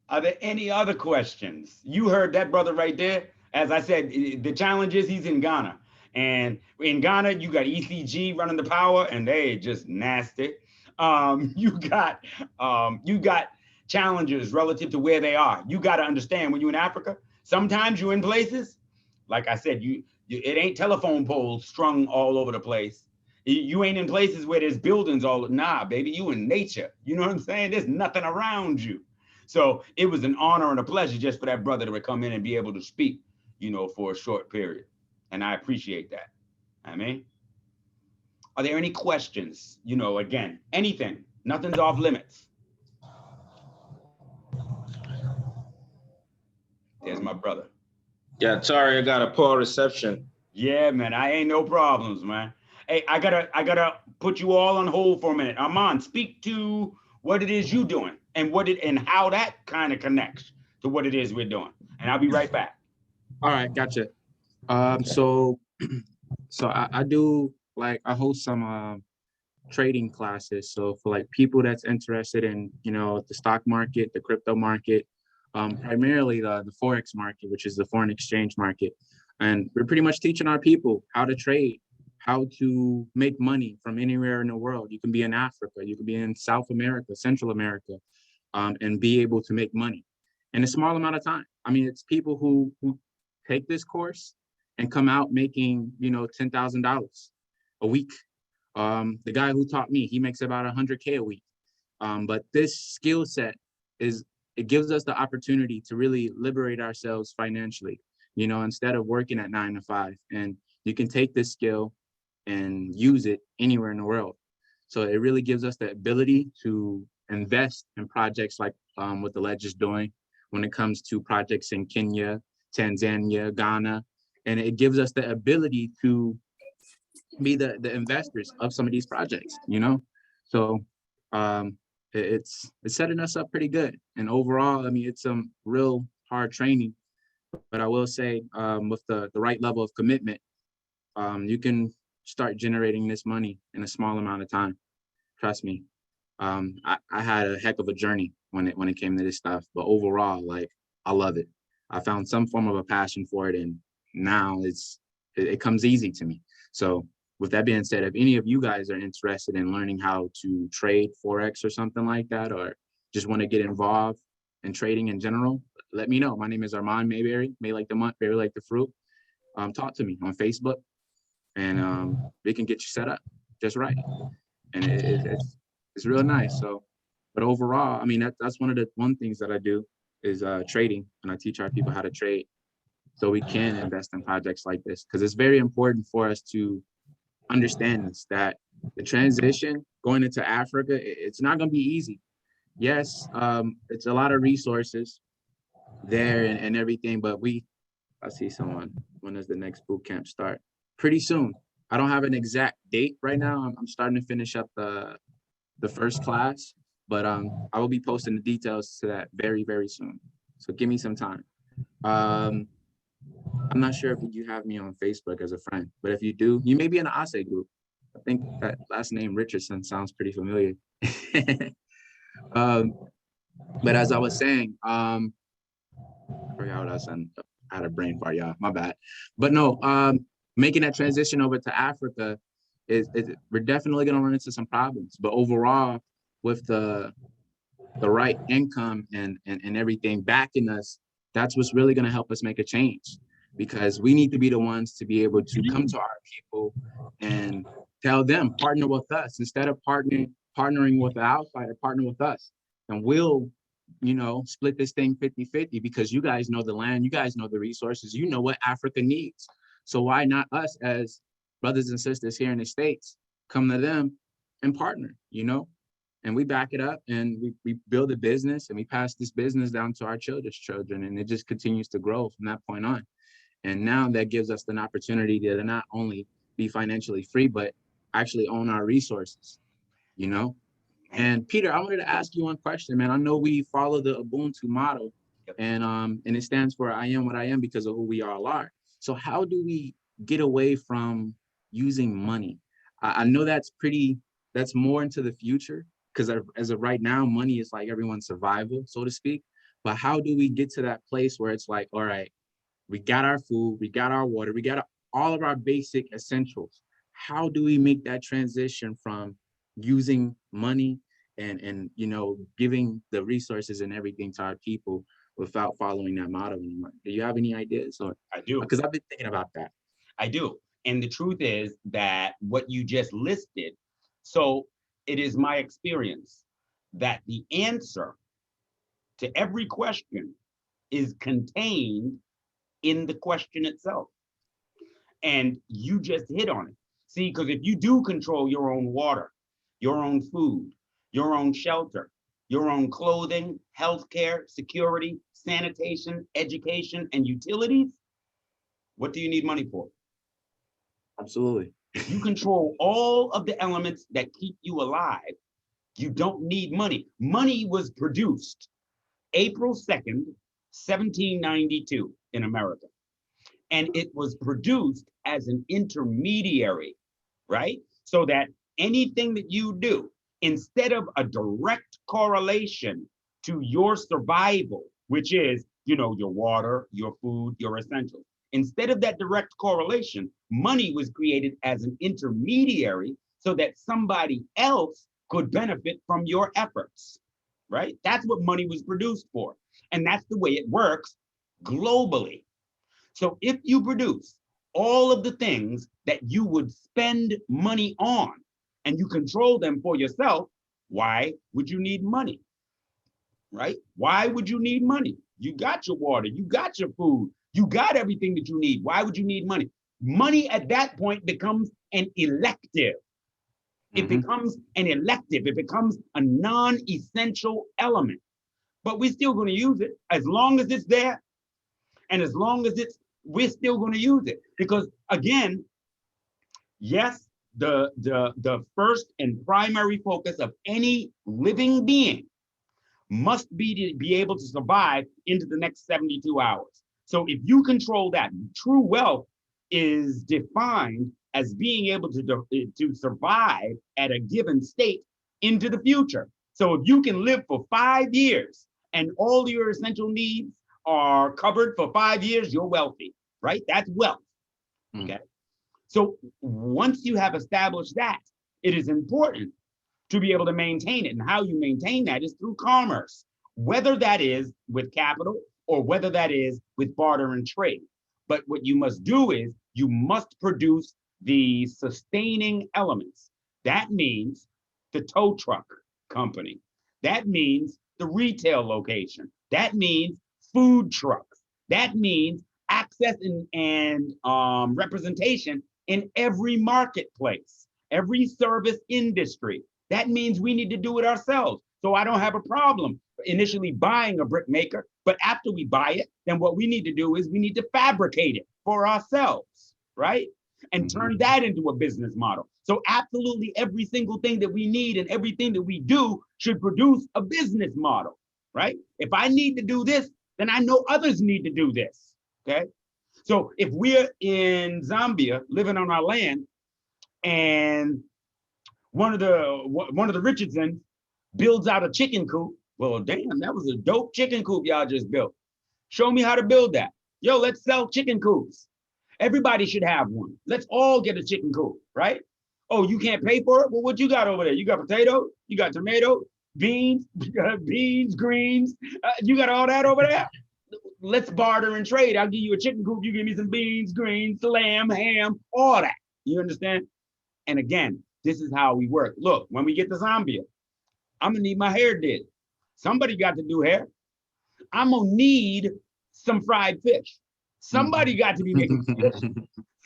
Are there any other questions? You heard that brother right there. As I said, the challenge is he's in Ghana. And in Ghana, you got ECG running the power and they just nasty. You got challenges relative to where they are. You got to understand when you're in Africa, sometimes you're in places, like I said, it ain't telephone poles strung all over the place. You ain't in places where there's buildings nah, baby, you in nature. You know what I'm saying? There's nothing around you. So it was an honor and a pleasure just for that brother to come in and be able to speak, for a short period. And I appreciate that. I mean, are there any questions? Again, anything, nothing's off limits. There's my brother. Yeah, sorry, I got a poor reception. Yeah, man, I ain't no problems, man. Hey, I gotta put you all on hold for a minute. Armand, speak to what it is you doing and how that kind of connects to what it is we're doing. And I'll be right back. All right, gotcha. So I do I host some trading classes. So for people that's interested in the stock market, the crypto market, primarily the forex market, which is the foreign exchange market, and we're pretty much teaching our people how to trade, how to make money from anywhere in the world. You can be in Africa, you can be in South America, Central America, and be able to make money in a small amount of time. I mean, it's people who take this course and come out making, $10,000 a week. The guy who taught me, he makes about 100K a week. But this skill set it gives us the opportunity to really liberate ourselves financially, instead of working at 9 to 5. And you can take this skill and use it anywhere in the world. So it really gives us the ability to invest in projects like what the Ledge is doing, when it comes to projects in Kenya, Tanzania, Ghana, and it gives us the ability to be the investors of some of these projects, you know? So it's setting us up pretty good. And overall, I mean, it's some real hard training, but I will say with the right level of commitment, you can start generating this money in a small amount of time. Trust me. I had a heck of a journey when it came to this stuff, but overall, like, I love it. I found some form of a passion for it, and now it comes easy to me. So with that being said, if any of you guys are interested in learning how to trade Forex or something like that, or just want to get involved in trading in general, let me know. My name is Armand Mayberry, May like the month, berry like the fruit. Talk to me on Facebook, and we can get you set up just right. And it's real nice. So, but overall, I mean, that's one of the things that I do is trading, and I teach our people how to trade so we can invest in projects like this, because it's very important for us to understand this, that the transition going into Africa, it's not going to be easy. Yes, it's a lot of resources there and everything, but I see someone, when does the next boot camp start? Pretty soon. I don't have an exact date right now. I'm starting to finish up the first class, but I will be posting the details to that very, very soon. So give me some time. I'm not sure if you have me on Facebook as a friend, but if you do, you may be in the ASE group. I think that last name Richardson sounds pretty familiar. But as I was saying, I forgot what I said. I had a brain fart, y'all. My bad. But no, making that transition over to Africa we're definitely going to run into some problems. But overall, with the right income and everything backing us, that's what's really going to help us make a change, because we need to be the ones to be able to come to our people and tell them, partner with us instead of partnering with the outsider, partner with us, and we'll, split this thing 50-50, because you guys know the land, you guys know the resources, you know what Africa needs. So why not us as brothers and sisters here in the States come to them and partner, and we back it up, and we build a business, and we pass this business down to our children's children, and it just continues to grow from that point on. And now that gives us an opportunity to not only be financially free, but actually own our resources, And Peter, I wanted to ask you one question, man. I know we follow the Ubuntu model, and it stands for I am what I am because of who we all are. So how do we get away from using money? I know that's more into the future, because as of right now, money is like everyone's survival, so to speak. But how do we get to that place where it's like, all right, we got our food, we got our water, we got all of our basic essentials. How do we make that transition from using money and giving the resources and everything to our people without following that model anymore? Do you have any ideas? Or I do. Because I've been thinking about that. I do. And the truth is that what you just listed, so it is my experience that the answer to every question is contained in the question itself. And you just hit on it. See, because if you do control your own water, your own food, your own shelter, your own clothing, healthcare, security, sanitation, education, and utilities, what do you need money for? Absolutely. If you control all of the elements that keep you alive, you don't need money. Money was produced April 2nd, 1792 in America. And it was produced as an intermediary, right? So that anything that you do, instead of a direct correlation to your survival, which is, your water, your food, your essentials, instead of that direct correlation, money was created as an intermediary so that somebody else could benefit from your efforts, right? That's what money was produced for. And that's the way it works globally. So if you produce all of the things that you would spend money on and you control them for yourself, why would you need money, right? Why would you need money? You got your water, you got your food, you got everything that you need. Why would you need money? Money at that point becomes an elective. It becomes an elective. It becomes a non-essential element. but we're still going to use it as long as it's there. And as long as we're still going to use it. Because again, yes, the first and primary focus of any living being must be to be able to survive into the next 72 hours. So if you control that, true wealth is defined as being able to survive at a given state into the future. So if you can live for 5 years and all your essential needs are covered for 5 years, you're wealthy, right? That's wealth, okay? So once you have established that, it is important to be able to maintain it. And how you maintain that is through commerce, whether that is with capital or whether that is with barter and trade. But what you must do is you must produce the sustaining elements. That means the tow truck company. That means the retail location. That means food trucks. That means access and representation in every marketplace, every service industry. That means we need to do it ourselves. So I don't have a problem initially buying a brick maker, but after we buy it, then what we need to do is we need to fabricate it for ourselves, right? And turn that into a business model. So absolutely every single thing that we need and everything that we do should produce a business model, right? If I need to do this, then I know others need to do this, okay? So if we're in Zambia living on our land and one of the Richardsons builds out a chicken coop, well, damn, that was a dope chicken coop y'all just built. Show me how to build that. Yo, let's sell chicken coops. Everybody should have one. Let's all get a chicken coop, right? Oh, you can't pay for it? Well, what you got over there? You got potato, you got tomato, beans, greens. You got all that over there? Let's barter and trade. I'll give you a chicken coop. You give me some beans, greens, lamb, ham, all that. You understand? And again, this is how we work. Look, when we get to Zambia, I'm gonna need my hair did. Somebody got to do hair. I'm gonna need some fried fish. Somebody got to be making fish.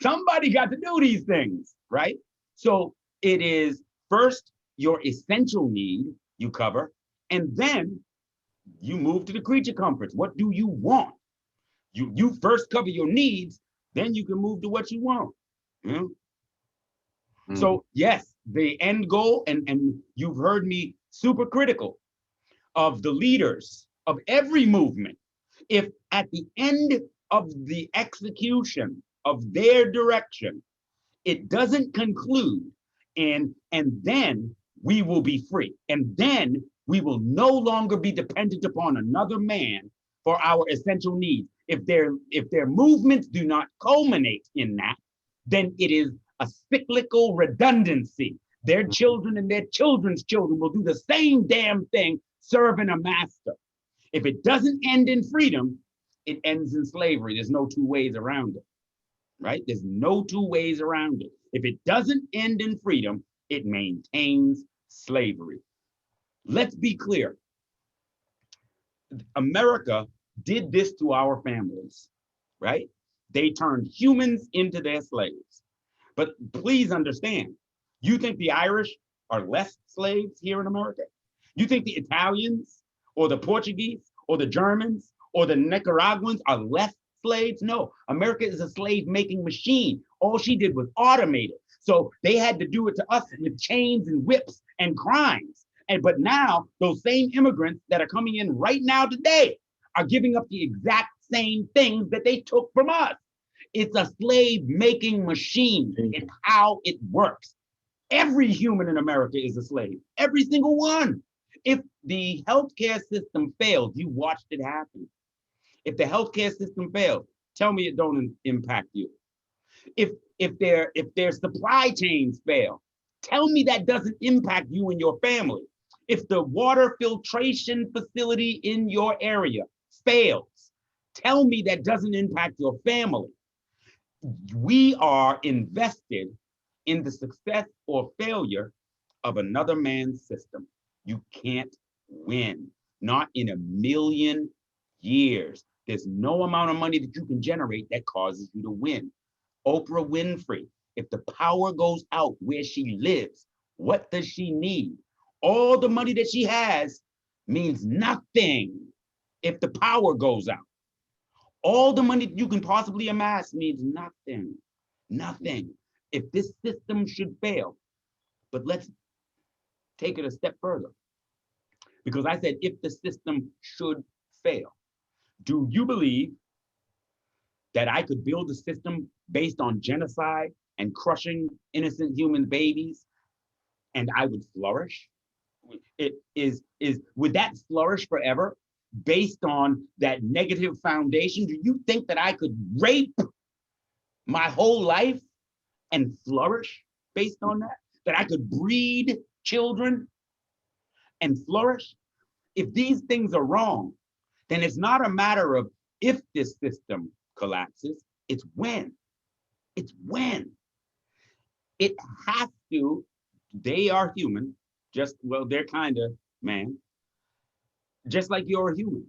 Somebody got to do these things, right? So it is first your essential need you cover, and then you move to the creature comforts. What do you want? You first cover your needs, then you can move to what you want. You know? So yes, the end goal, and you've heard me super critical of the leaders of every movement. If at the end of the execution of their direction, it doesn't conclude, and then we will be free. And then we will no longer be dependent upon another man for our essential needs. If their movements do not culminate in that, then it is a cyclical redundancy. Their children and their children's children will do the same damn thing, serving a master. If it doesn't end in freedom, it ends in slavery. There's no two ways around it, right? There's no two ways around it. If it doesn't end in freedom, it maintains slavery. Let's be clear. America did this to our families, right? They turned humans into their slaves. But please understand, you think the Irish are less slaves here in America? You think the Italians or the Portuguese or the Germans or the Nicaraguans are less slaves? No, America is a slave-making machine. All she did was automate it. So they had to do it to us with chains and whips and crimes. But now those same immigrants that are coming in right now today are giving up the exact same things that they took from us. It's a slave-making machine. It's how it works. Every human in America is a slave, every single one. If the healthcare system fails, you watched it happen. If the healthcare system fails, tell me it don't impact you. If their supply chains fail, tell me that doesn't impact you and your family. If the water filtration facility in your area fails, tell me that doesn't impact your family. We are invested in the success or failure of another man's system. You can't win, not in a million years. There's no amount of money that you can generate that causes you to win. Oprah Winfrey, if the power goes out where she lives, what does she need? All the money that she has means nothing if the power goes out. All the money you can possibly amass means nothing, nothing if this system should fail. But let's take it a step further, because I said if the system should fail. Do you believe that I could build a system based on genocide and crushing innocent human babies and I would flourish? Would that flourish forever based on that negative foundation? Do you think that I could rape my whole life and flourish based on that? That I could breed children and flourish? If these things are wrong, then it's not a matter of if this system collapses, it's when. It's when. It has to, they are human, just, well, they're kind of man, just like you're a human.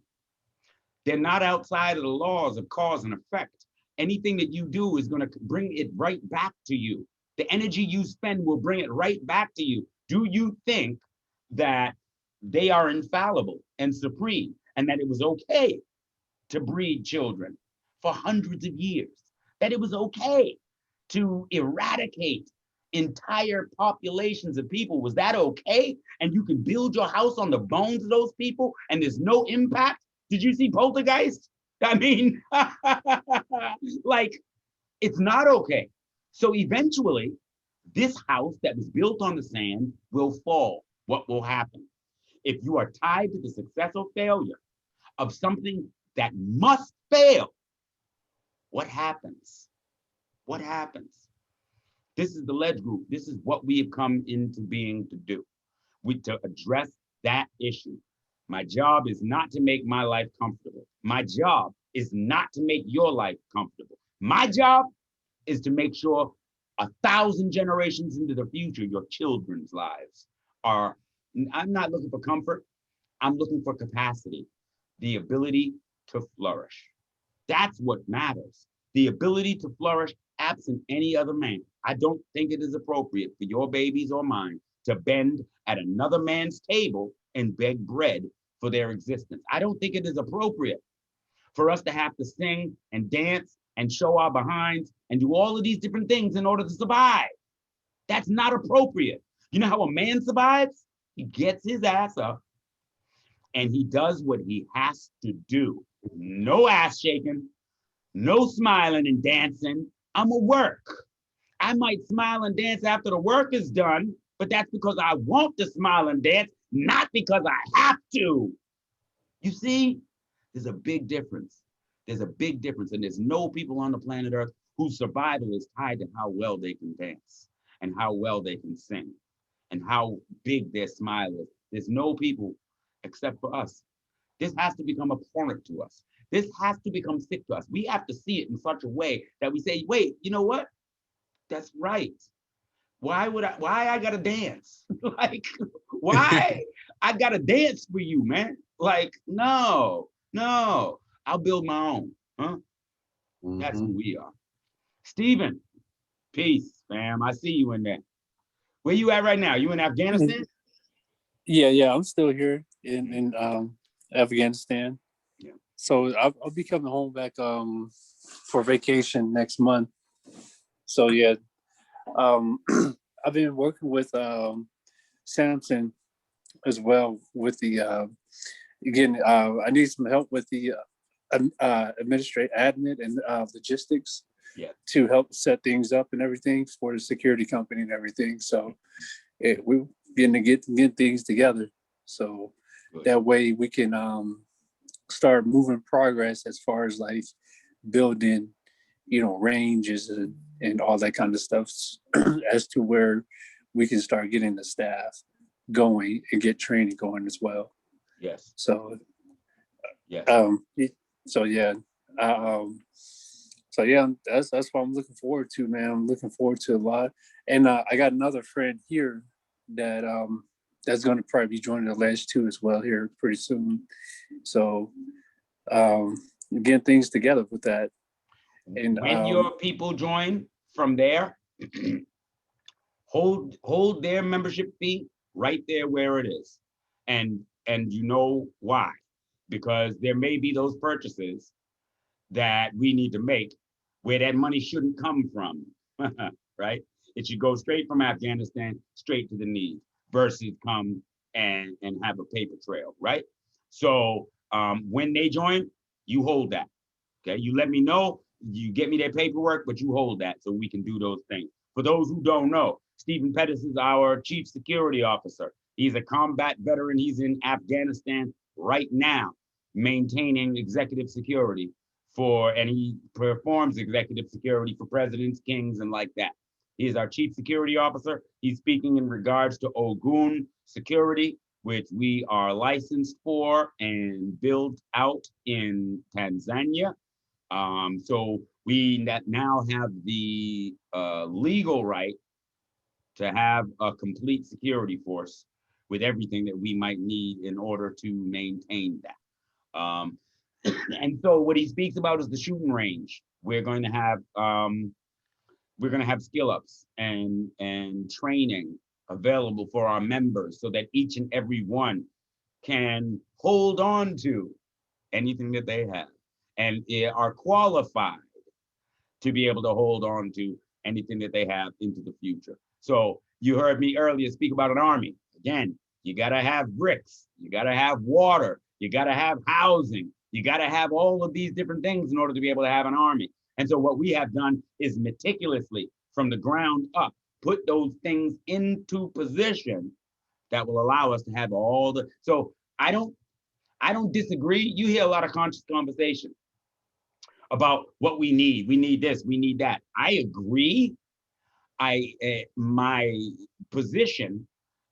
They're not outside of the laws of cause and effect. Anything that you do is going to bring it right back to you. The energy you spend will bring it right back to you. Do you think that they are infallible and supreme and that it was okay to breed children for hundreds of years? That it was okay to eradicate entire populations of people? Was that okay? And you can build your house on the bones of those people and there's no impact? Did you see Poltergeist? I mean, like, it's not okay. So eventually, this house that was built on the sand will fall. What will happen? If you are tied to the success or failure of something that must fail, what happens? What happens? This is the Ledge Group. This is what we have come into being to do. To address that issue. My job is not to make my life comfortable. My job is not to make your life comfortable. My job is to make sure 1,000 generations into the future, your children's lives are, I'm not looking for comfort. I'm looking for capacity, the ability to flourish. That's what matters. The ability to flourish absent any other man. I don't think it is appropriate for your babies or mine to bend at another man's table and beg bread for their existence. I don't think it is appropriate for us to have to sing and dance and show our behinds and do all of these different things in order to survive. That's not appropriate. You know how a man survives? He gets his ass up and he does what he has to do. No ass shaking, no smiling and dancing. I'm a work. I might smile and dance after the work is done, but that's because I want to smile and dance, not because I have to. You see, there's a big difference. There's a big difference, and there's no people on the planet Earth whose survival is tied to how well they can dance and how well they can sing and how big their smile is. There's no people except for us. This has to become abhorrent to us. This has to become sick to us. We have to see it in such a way that we say, wait, you know what? That's right. Why I gotta dance? Like, why I gotta dance for you, man? Like, no, I'll build my own, huh? That's who we are. Stephen, peace, fam. I see you in there. Where you at right now? You in Afghanistan? Yeah, I'm still here in Afghanistan. Yeah. So I'll be coming home back for vacation next month. So yeah, I've been working with Samson as well with the again. I need some help with the admin and logistics. Yeah. To help set things up and everything for the security company and everything. So we're getting to get things together. So Good. That way we can start moving progress as far as like building, ranges and all that kind of stuff as to where we can start getting the staff going and get training going as well. Yes. So, yes. So yeah, that's what I'm looking forward to, man. I'm looking forward to a lot. And I got another friend here that that's going to probably be joining the Ledge too as well here pretty soon. So getting things together with that. And when your people join from there, hold their membership fee right there where it is, and And you know why? Because there may be those purchases that we need to make where that money shouldn't come from, right? It should go straight from Afghanistan straight to the needs versus come and have a paper trail, right? So when they join, you hold that, okay? You let me know, you get me their paperwork, but you hold that so we can do those things. For those who don't know, Stephen Pettis is our chief security officer. He's a combat veteran. He's in Afghanistan right now, maintaining executive security and he performs executive security for presidents, kings, and like that. He is our chief security officer. He's speaking in regards to Ogun security, which we are licensed for and built out in Tanzania. So we now have the legal right to have a complete security force with everything that we might need in order to maintain that. And so what he speaks about is the shooting range. We're going to have skill ups and training available for our members so that each and every one can hold on to anything that they have and are qualified to be able to hold on to anything that they have into the future. So you heard me earlier speak about an army. Again, you gotta have bricks, you gotta have water, you gotta have housing, you gotta have all of these different things in order to be able to have an army. And so what we have done is meticulously from the ground up, put those things into position that will allow us to have all the, so I don't disagree. You hear a lot of conscious conversation about what we need. We need this, we need that. I agree. My position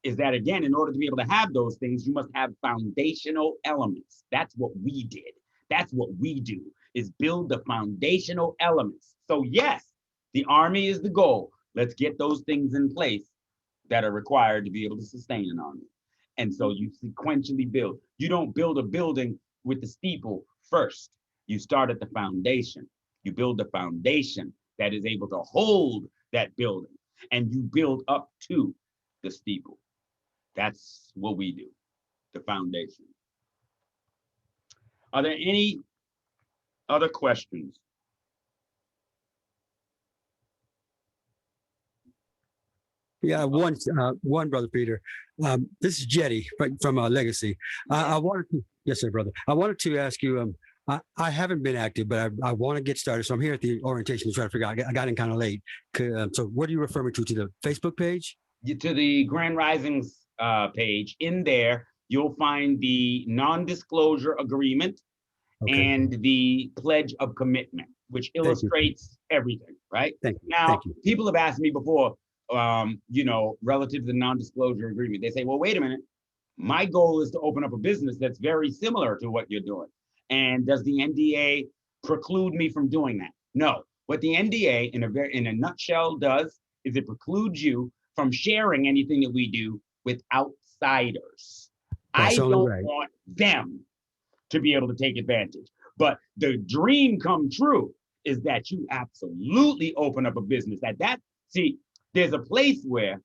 is that, again, in order to be able to have those things, you must have foundational elements. That's what we did. That's what we do, is build the foundational elements. So yes, the army is the goal. Let's get those things in place that are required to be able to sustain an army. And so you sequentially build. You don't build a building with the steeple first. You start at the foundation. You build the foundation that is able to hold that building, and you build up to the steeple. That's what we do, the foundation. Are there any other questions? Yeah, one, Brother Peter. This is Jetty from Legacy. I wanted to, yes, sir, brother. I wanted to ask you, I haven't been active, but I want to get started. So I'm here at the orientation to try to figure out, I got in kind of late. So what do you refer me to the Facebook page? To the Grand Risings page. In there, you'll find the non-disclosure agreement and the pledge of commitment, which illustrates everything, right? Now, people have asked me before, relative to the non-disclosure agreement, they say, well, wait a minute, my goal is to open up a business that's very similar to what you're doing. And does the NDA preclude me from doing that? No. What the NDA in a nutshell does is it precludes you from sharing anything that we do with outsiders. I don't want them to be able to take advantage. But the dream come true is that you absolutely open up a business see, there's a place where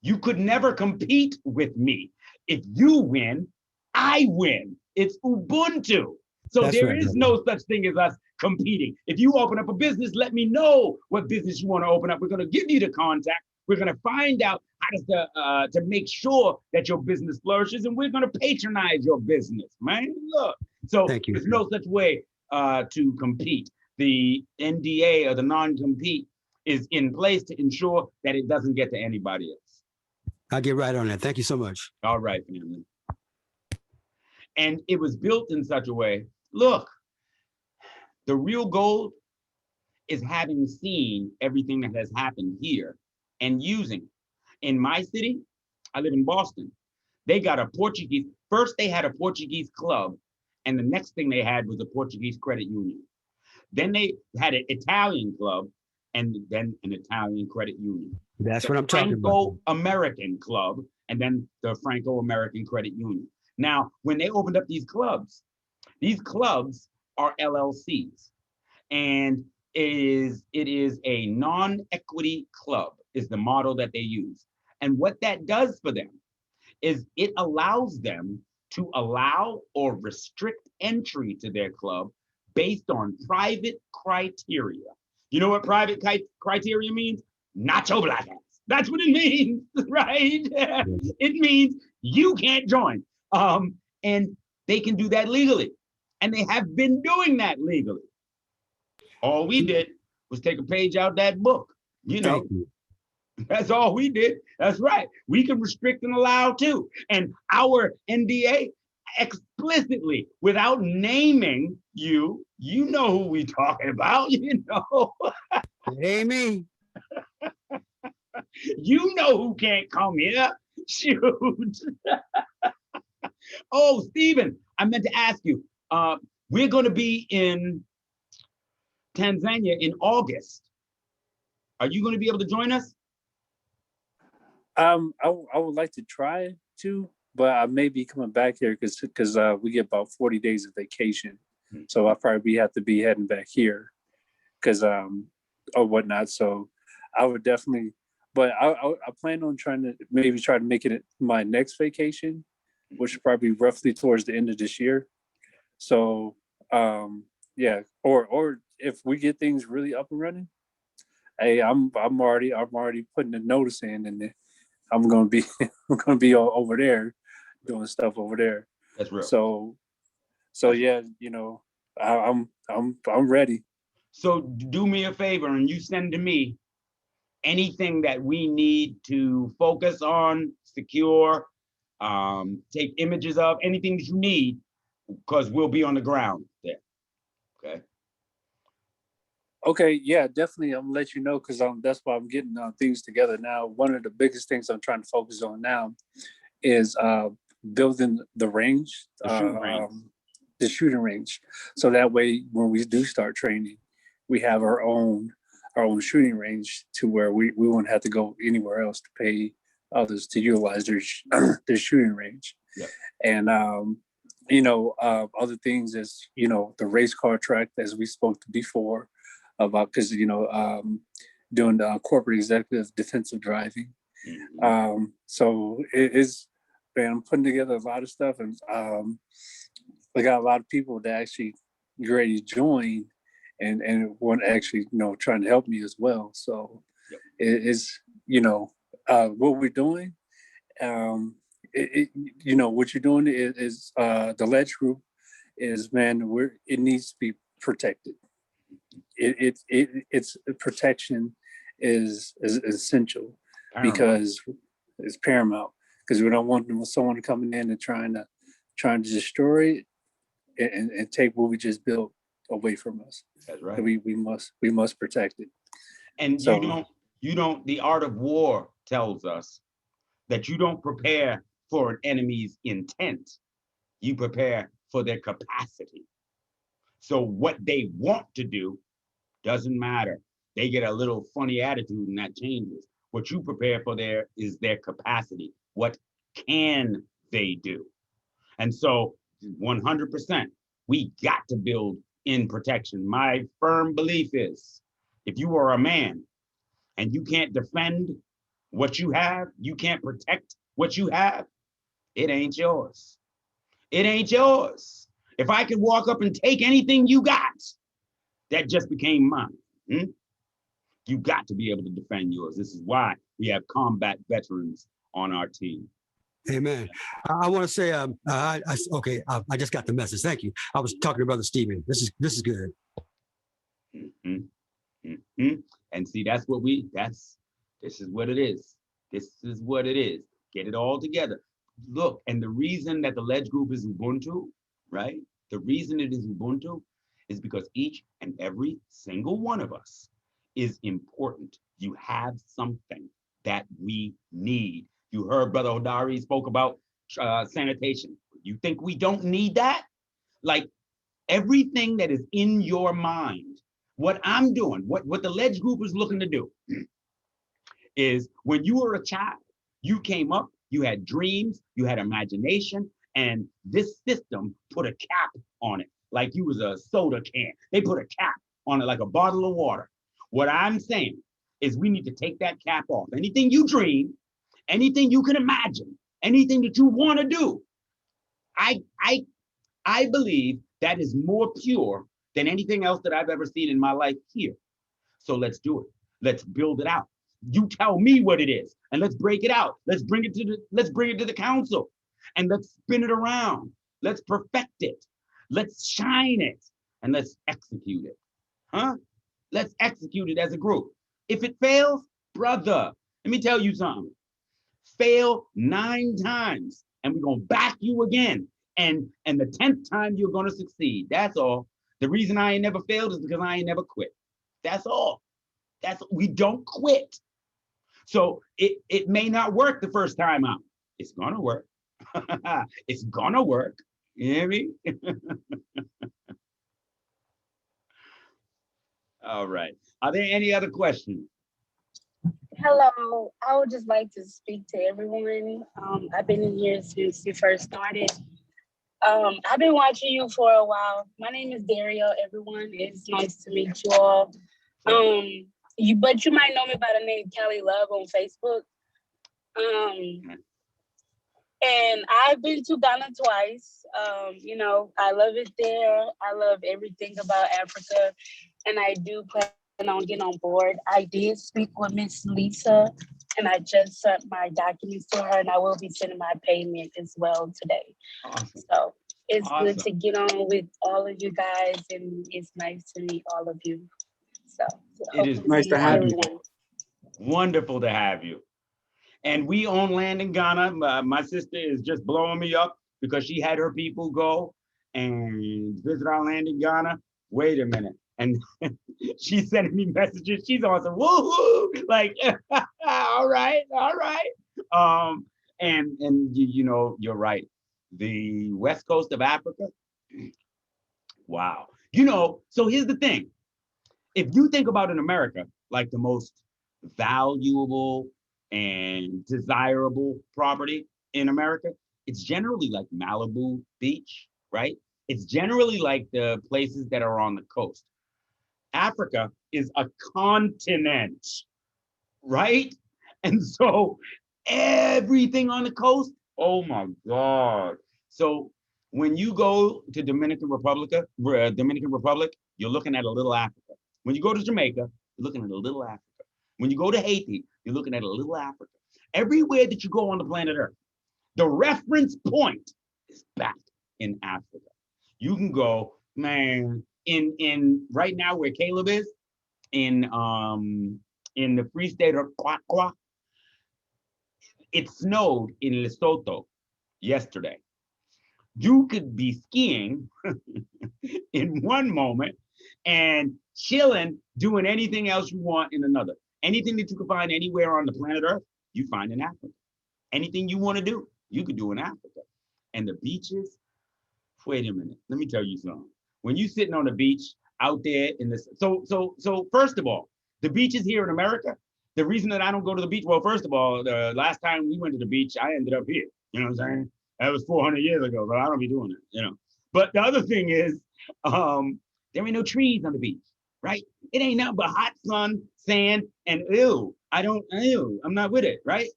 you could never compete with me. If you win, I win. It's Ubuntu. So there is no such thing as us competing. If you open up a business, let me know what business you want to open up. We're going to give you the contact. We're going to find out how to make sure that your business flourishes, and we're going to patronize your business, man. Look, so there's no such way to compete. The NDA or the non-compete is in place to ensure that it doesn't get to anybody else. I'll get right on that. Thank you so much. All right, family. And it was built in such a way, look, the real gold is having seen everything that has happened here and using it. In my city, I live in Boston, they got a Portuguese, first they had a Portuguese club, and the next thing they had was a Portuguese credit union. Then they had an Italian club, and then an Italian credit union. That's what I'm talking about. Franco-American club, and then the Franco-American Credit Union. Now, when they opened up these clubs are LLCs, and it is a non-equity club is the model that they use. And what that does for them is it allows them to allow or restrict entry to their club based on private criteria. You know what private criteria means? Not your black ass. That's what it means, right? It means you can't join. And they can do that legally. And they have been doing that legally. All we did was take a page out that book. You know, Thank you. that's all we did. That's right. We can restrict and allow too. And our NDA explicitly, without naming you, you know who we talking about, you know. Hey, me. You know who can't come here. Shoot. Oh, Stephen, I meant to ask you. We're going to be in Tanzania in August. Are you going to be able to join us? I would like to try to, but I may be coming back here because we get about 40 days of vacation. So I'll probably have to be heading back here because or whatnot. So I would definitely, but I plan on trying to maybe try to make it my next vacation, which is probably roughly towards the end of this year. So yeah, or if we get things really up and running, hey, I'm already putting a notice in, and I'm gonna be over there doing stuff over there. That's real. So yeah, you know, I'm ready. So do me a favor and you send to me anything that we need to focus on, secure, take images of, anything that you need, because we'll be on the ground there. Okay. Okay, yeah, definitely. I'm gonna let you know because that's why I'm getting things together now. One of the biggest things I'm trying to focus on now is building the range, the shooting range, so that way when we do start training, we have our own shooting range to where we won't have to go anywhere else to pay others to utilize their shooting range. Yep. And you know, other things is, you know, the race car track, as we spoke to before about, because, you know, doing the corporate executive defensive driving. Mhm. So it is, man, I'm putting together a lot of stuff, and I got a lot of people that actually ready to join and want to actually, you know, trying to help me as well. So Yep. it is, you know, what we're doing. You know, what you're doing is the Ledge Group is, man, it needs to be protected. It's protection is essential, because it's paramount, because we don't want someone coming in and trying to destroy it and take what we just built away from us. That's right. We must protect it. And So, you don't, the art of war tells us that you don't prepare for an enemy's intent. You prepare for their capacity. So what they want to do doesn't matter. They get a little funny attitude and that changes. What you prepare for is their capacity. What can they do? And so 100%, we got to build in protection. My firm belief is, if you are a man and you can't defend what you have, you can't protect what you have, it ain't yours. It ain't yours. If I could walk up and take anything you got, that just became mine. You got to be able to defend yours. This is why we have combat veterans on our team. Amen. I want to say, okay, I just got the message. Thank you. I was talking to Brother Stephen. This is good. And see, this is what it is. This is what it is. Get it all together. Look, and the reason that the Ledge Group is Ubuntu, right? The reason it is Ubuntu is because each and every single one of us is important. You have something that we need. You heard Brother Hodari spoke about sanitation. You think we don't need that? Like, everything that is in your mind, what I'm doing, what the Ledge Group is looking to do is, when you were a child, you came up, you had dreams, you had imagination, and this system put a cap on it, like you was a soda can. They put a cap on it like a bottle of water. What I'm saying is we need to take that cap off. Anything you dream, anything you can imagine, anything that you want to do, I believe that is more pure than anything else that I've ever seen in my life here. So let's do it. Let's build it out. You tell me what it is, and let's break it out. Let's bring it to the council, and let's spin it around. Let's perfect it. Let's shine it, and let's execute it. Huh? Let's execute it as a group. If it fails, brother, let me tell you something. Fail 9 times, and we're gonna back you again. And the 10th time you're gonna succeed. That's all. The reason I ain't never failed is because I ain't never quit. That's all. We don't quit. So it may not work the first time out. It's gonna work. It's gonna work. You hear me? All right. Are there any other questions? Hello, I would just like to speak to everyone. I've been in here since you first started. I've been watching you for a while. My name is Dario, everyone. It's nice to meet you all. But you might know me by the name Kelly Love on Facebook. And I've been to Ghana twice. I love it there. I love everything about Africa, and I do plan on getting on board. I did speak with Miss Lisa, and I just sent my documents to her, and I will be sending my payment as well today. Awesome. So it's Awesome. good to get on with all of you guys, and it's nice to meet all of you. So It is nice to have you. Wonderful to have you. And we own land in Ghana. My sister is just blowing me up because she had her people go and visit our land in Ghana. Wait a minute. And she's sending me messages. She's on some woohoo, like, all right. And you're right. The west coast of Africa. Wow. So here's the thing. If you think about in America, like the most valuable and desirable property in America, it's generally like Malibu Beach, right? It's generally like the places that are on the coast. Africa is a continent, right? And so everything on the coast, oh my God. So when you go to Dominican Republic, you're looking at a little Africa. When you go to Jamaica, you're looking at a little Africa. When you go to Haiti, you're looking at a little Africa. Everywhere that you go on the planet Earth, the reference point is back in Africa. You can go, man, in right now where Caleb is, in the free state of Kwakwa, it snowed in Lesotho yesterday. You could be skiing in one moment and chilling, doing anything else you want in another. Anything that you can find anywhere on the planet Earth, you find in Africa. Anything you want to do, you could do in Africa. And the beaches, wait a minute, let me tell you something. When you're sitting on the beach out there in this, so first of all, the beaches here in America, the reason that I don't go to the beach, well, first of all, the last time we went to the beach, I ended up here. You know what I'm saying? That was 400 years ago, but I don't be doing it, But the other thing is, there ain't no trees on the beach, right? It ain't nothing but hot sun, sand, and I'm not with it, right?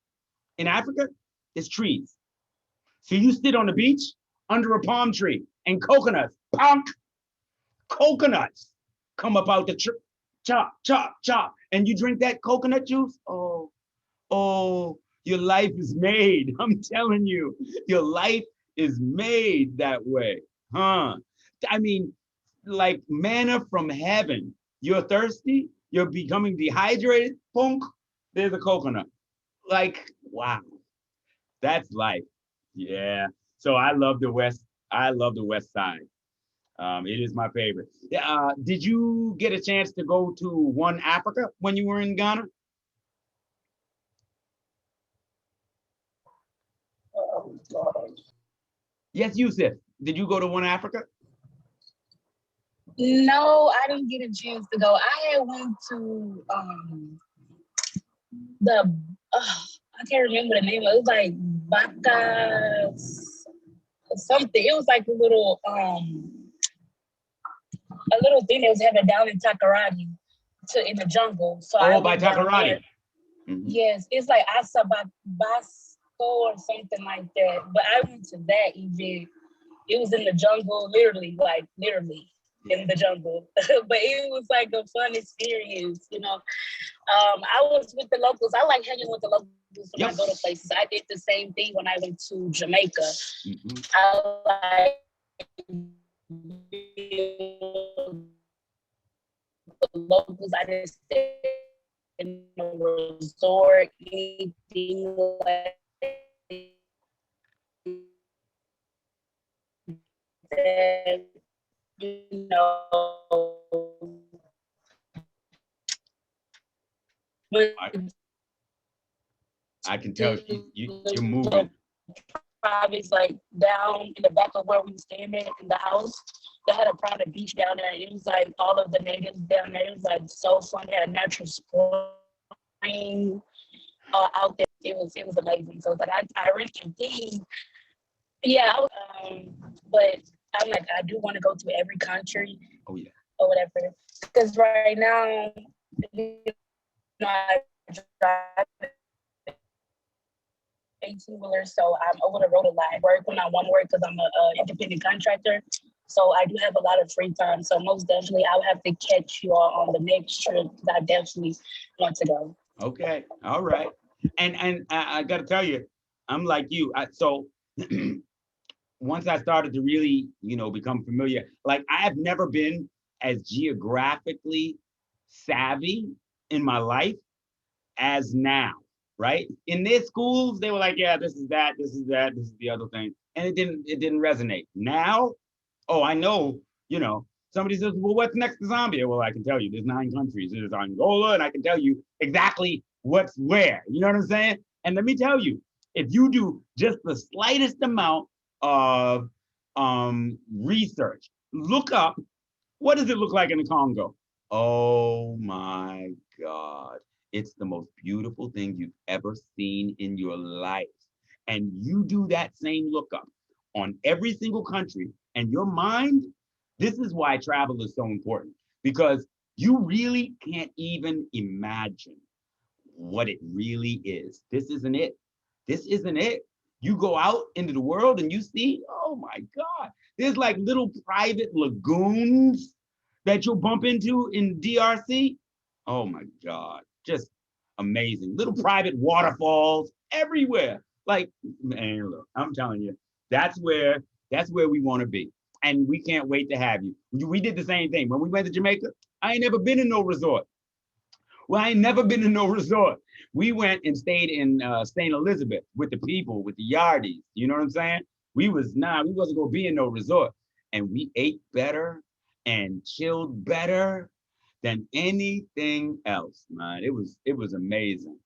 In Africa, there's trees. So you sit on the beach under a palm tree and coconuts, coconuts come up out the tree, chop, chop, chop, and you drink that coconut juice. Oh, your life is made. I'm telling you, your life is made that way, huh? I mean, like manna from heaven. You're thirsty, you're becoming dehydrated, punk, there's a coconut. Like, wow, that's life. Yeah. So I love the West Side. It is my favorite. Did you get a chance to go to One Africa when you were in Ghana? Yes, Yusuf. Did you go to One Africa? No, I didn't get a chance to go. I had went to I can't remember the name. It was like Baka something. It was like a little thing that was having down in Takoradi in the jungle. So by Takoradi. Mm-hmm. Yes, it's like Basco or something like that. But I went to that event it was in the jungle, literally, like literally in the jungle. But it was like a fun experience, you know. I was with the locals. I like hanging with the locals when I go to places. I did the same thing when I went to Jamaica. I like the locals. I didn't stay in a resort, anything like that, you know. I can tell you're moving. Privates like down in the back of where we were staying at in the house. They had a private beach down there. It was like all of the natives down there. It was like so fun. They had a natural spring out there. It was amazing. So like I really think, yeah. But I'm like I do want to go to every country. Oh yeah. Or whatever. Because right now, you know, I drive 18-wheeler, so I'm over the road a lot. I work when I want to work because I'm an independent contractor. So I do have a lot of free time. So most definitely, I'll have to catch you all on the next trip. I definitely want to go. Okay, all right. And I got to tell you, I'm like you. So once I started to really, become familiar, like I have never been as geographically savvy in my life as now. Right? In their schools, they were like, yeah, this is that, this is that, this is the other thing. And it didn't resonate. Now, oh, I know, somebody says, well, what's next to Zambia? Well, I can tell you, there's 9 countries. There's Angola, and I can tell you exactly what's where. You know what I'm saying? And let me tell you, if you do just the slightest amount of research, look up, what does it look like in the Congo? Oh my God. It's the most beautiful thing you've ever seen in your life. And you do that same lookup on every single country, and your mind, this is why travel is so important, because you really can't even imagine what it really is. This isn't it. This isn't it. You go out into the world and you see, oh my God, there's like little private lagoons that you'll bump into in DRC. Oh my God. Just amazing. Little private waterfalls everywhere. Like, man, look, I'm telling you, that's where we want to be. And we can't wait to have you. We did the same thing. When we went to Jamaica, I ain't never been in no resort. Well, I ain't never been in no resort. We went and stayed in St. Elizabeth with the people, with the yardies. You know what I'm saying? We wasn't gonna be in no resort. And we ate better and chilled better than anything else, man. It was amazing.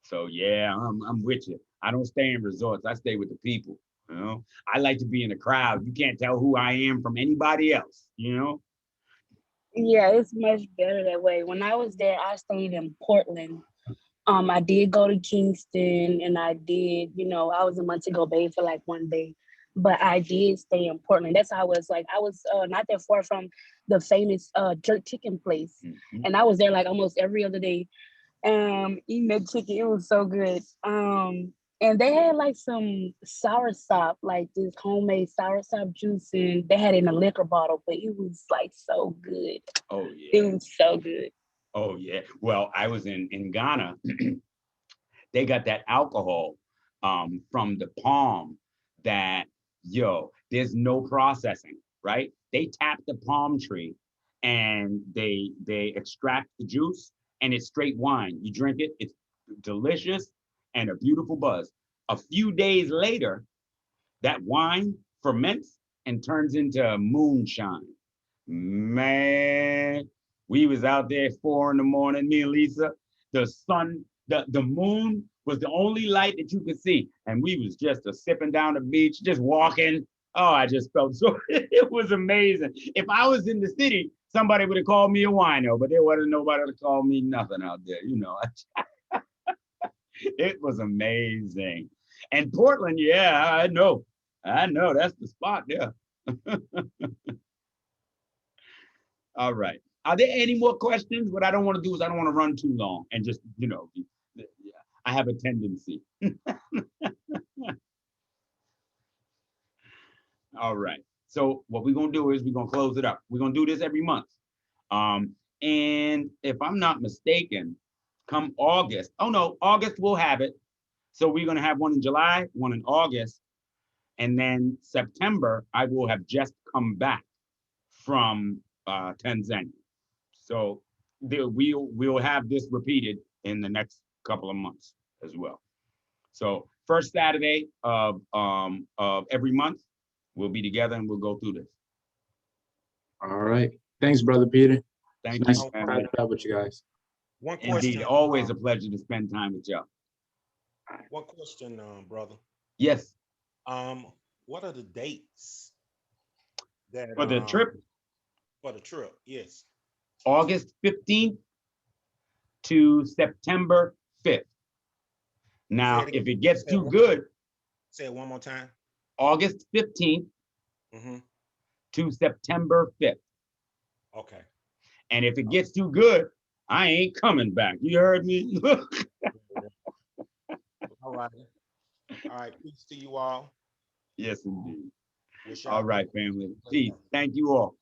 So yeah, I'm with you. I don't stay in resorts. I stay with the people. I like to be in a crowd. You can't tell who I am from anybody else. Yeah, it's much better that way. When I was there, I stayed in Portland. I did go to Kingston, and I did, I was in Montego Bay for like one day. But I did stay in Portland. That's how I was like, I was not that far from the famous jerk chicken place. Mm-hmm. And I was there like almost every other day eating that chicken. It was so good. And they had like some soursop, like this homemade soursop juice, and they had it in a liquor bottle, but it was like so good. Oh yeah. It was so good. Oh yeah. Well, I was in Ghana. They got that alcohol from the palm that, there's no processing, right? They tap the palm tree and they extract the juice, and it's straight wine. You drink it, it's delicious and a beautiful buzz. A few days later, that wine ferments and turns into moonshine. Man, we was out there at 4 a.m, me and Lisa. The sun, the moon was the only light that you could see. And we was just sipping down the beach, just walking. Oh, I just felt so, it was amazing. If I was in the city, somebody would have called me a wino, but there wasn't nobody to call me nothing out there, It was amazing. And Portland, yeah, I know, that's the spot there. All right. Are there any more questions? What I don't want to do is I don't want to run too long and just, I have a tendency. All right. So what we're gonna do is we're gonna close it up. We're gonna do this every month. And if I'm not mistaken, come August, oh no, August we'll have it. So we're gonna have one in July, one in August, and then September, I will have just come back from Tanzania. So we'll have this repeated in the next couple of months as well. So first Saturday of every month, we'll be together and we'll go through this. All right. Thanks, Brother Peter. Thank Nice you, to family. catch up with you guys. One question. Indeed, always a pleasure to spend time with y'all. One question, brother. Yes, What are the dates that for the trip, For the trip, yes. August 15th to September 5th. Now, if it gets too good, Say it one more time. August 15th Mm-hmm. to September 5th. Okay. And if it gets too good, I ain't coming back. You heard me? All right. All right. Peace to you all. Yes, indeed. Wish y'all All right, family. Peace. Thank you all.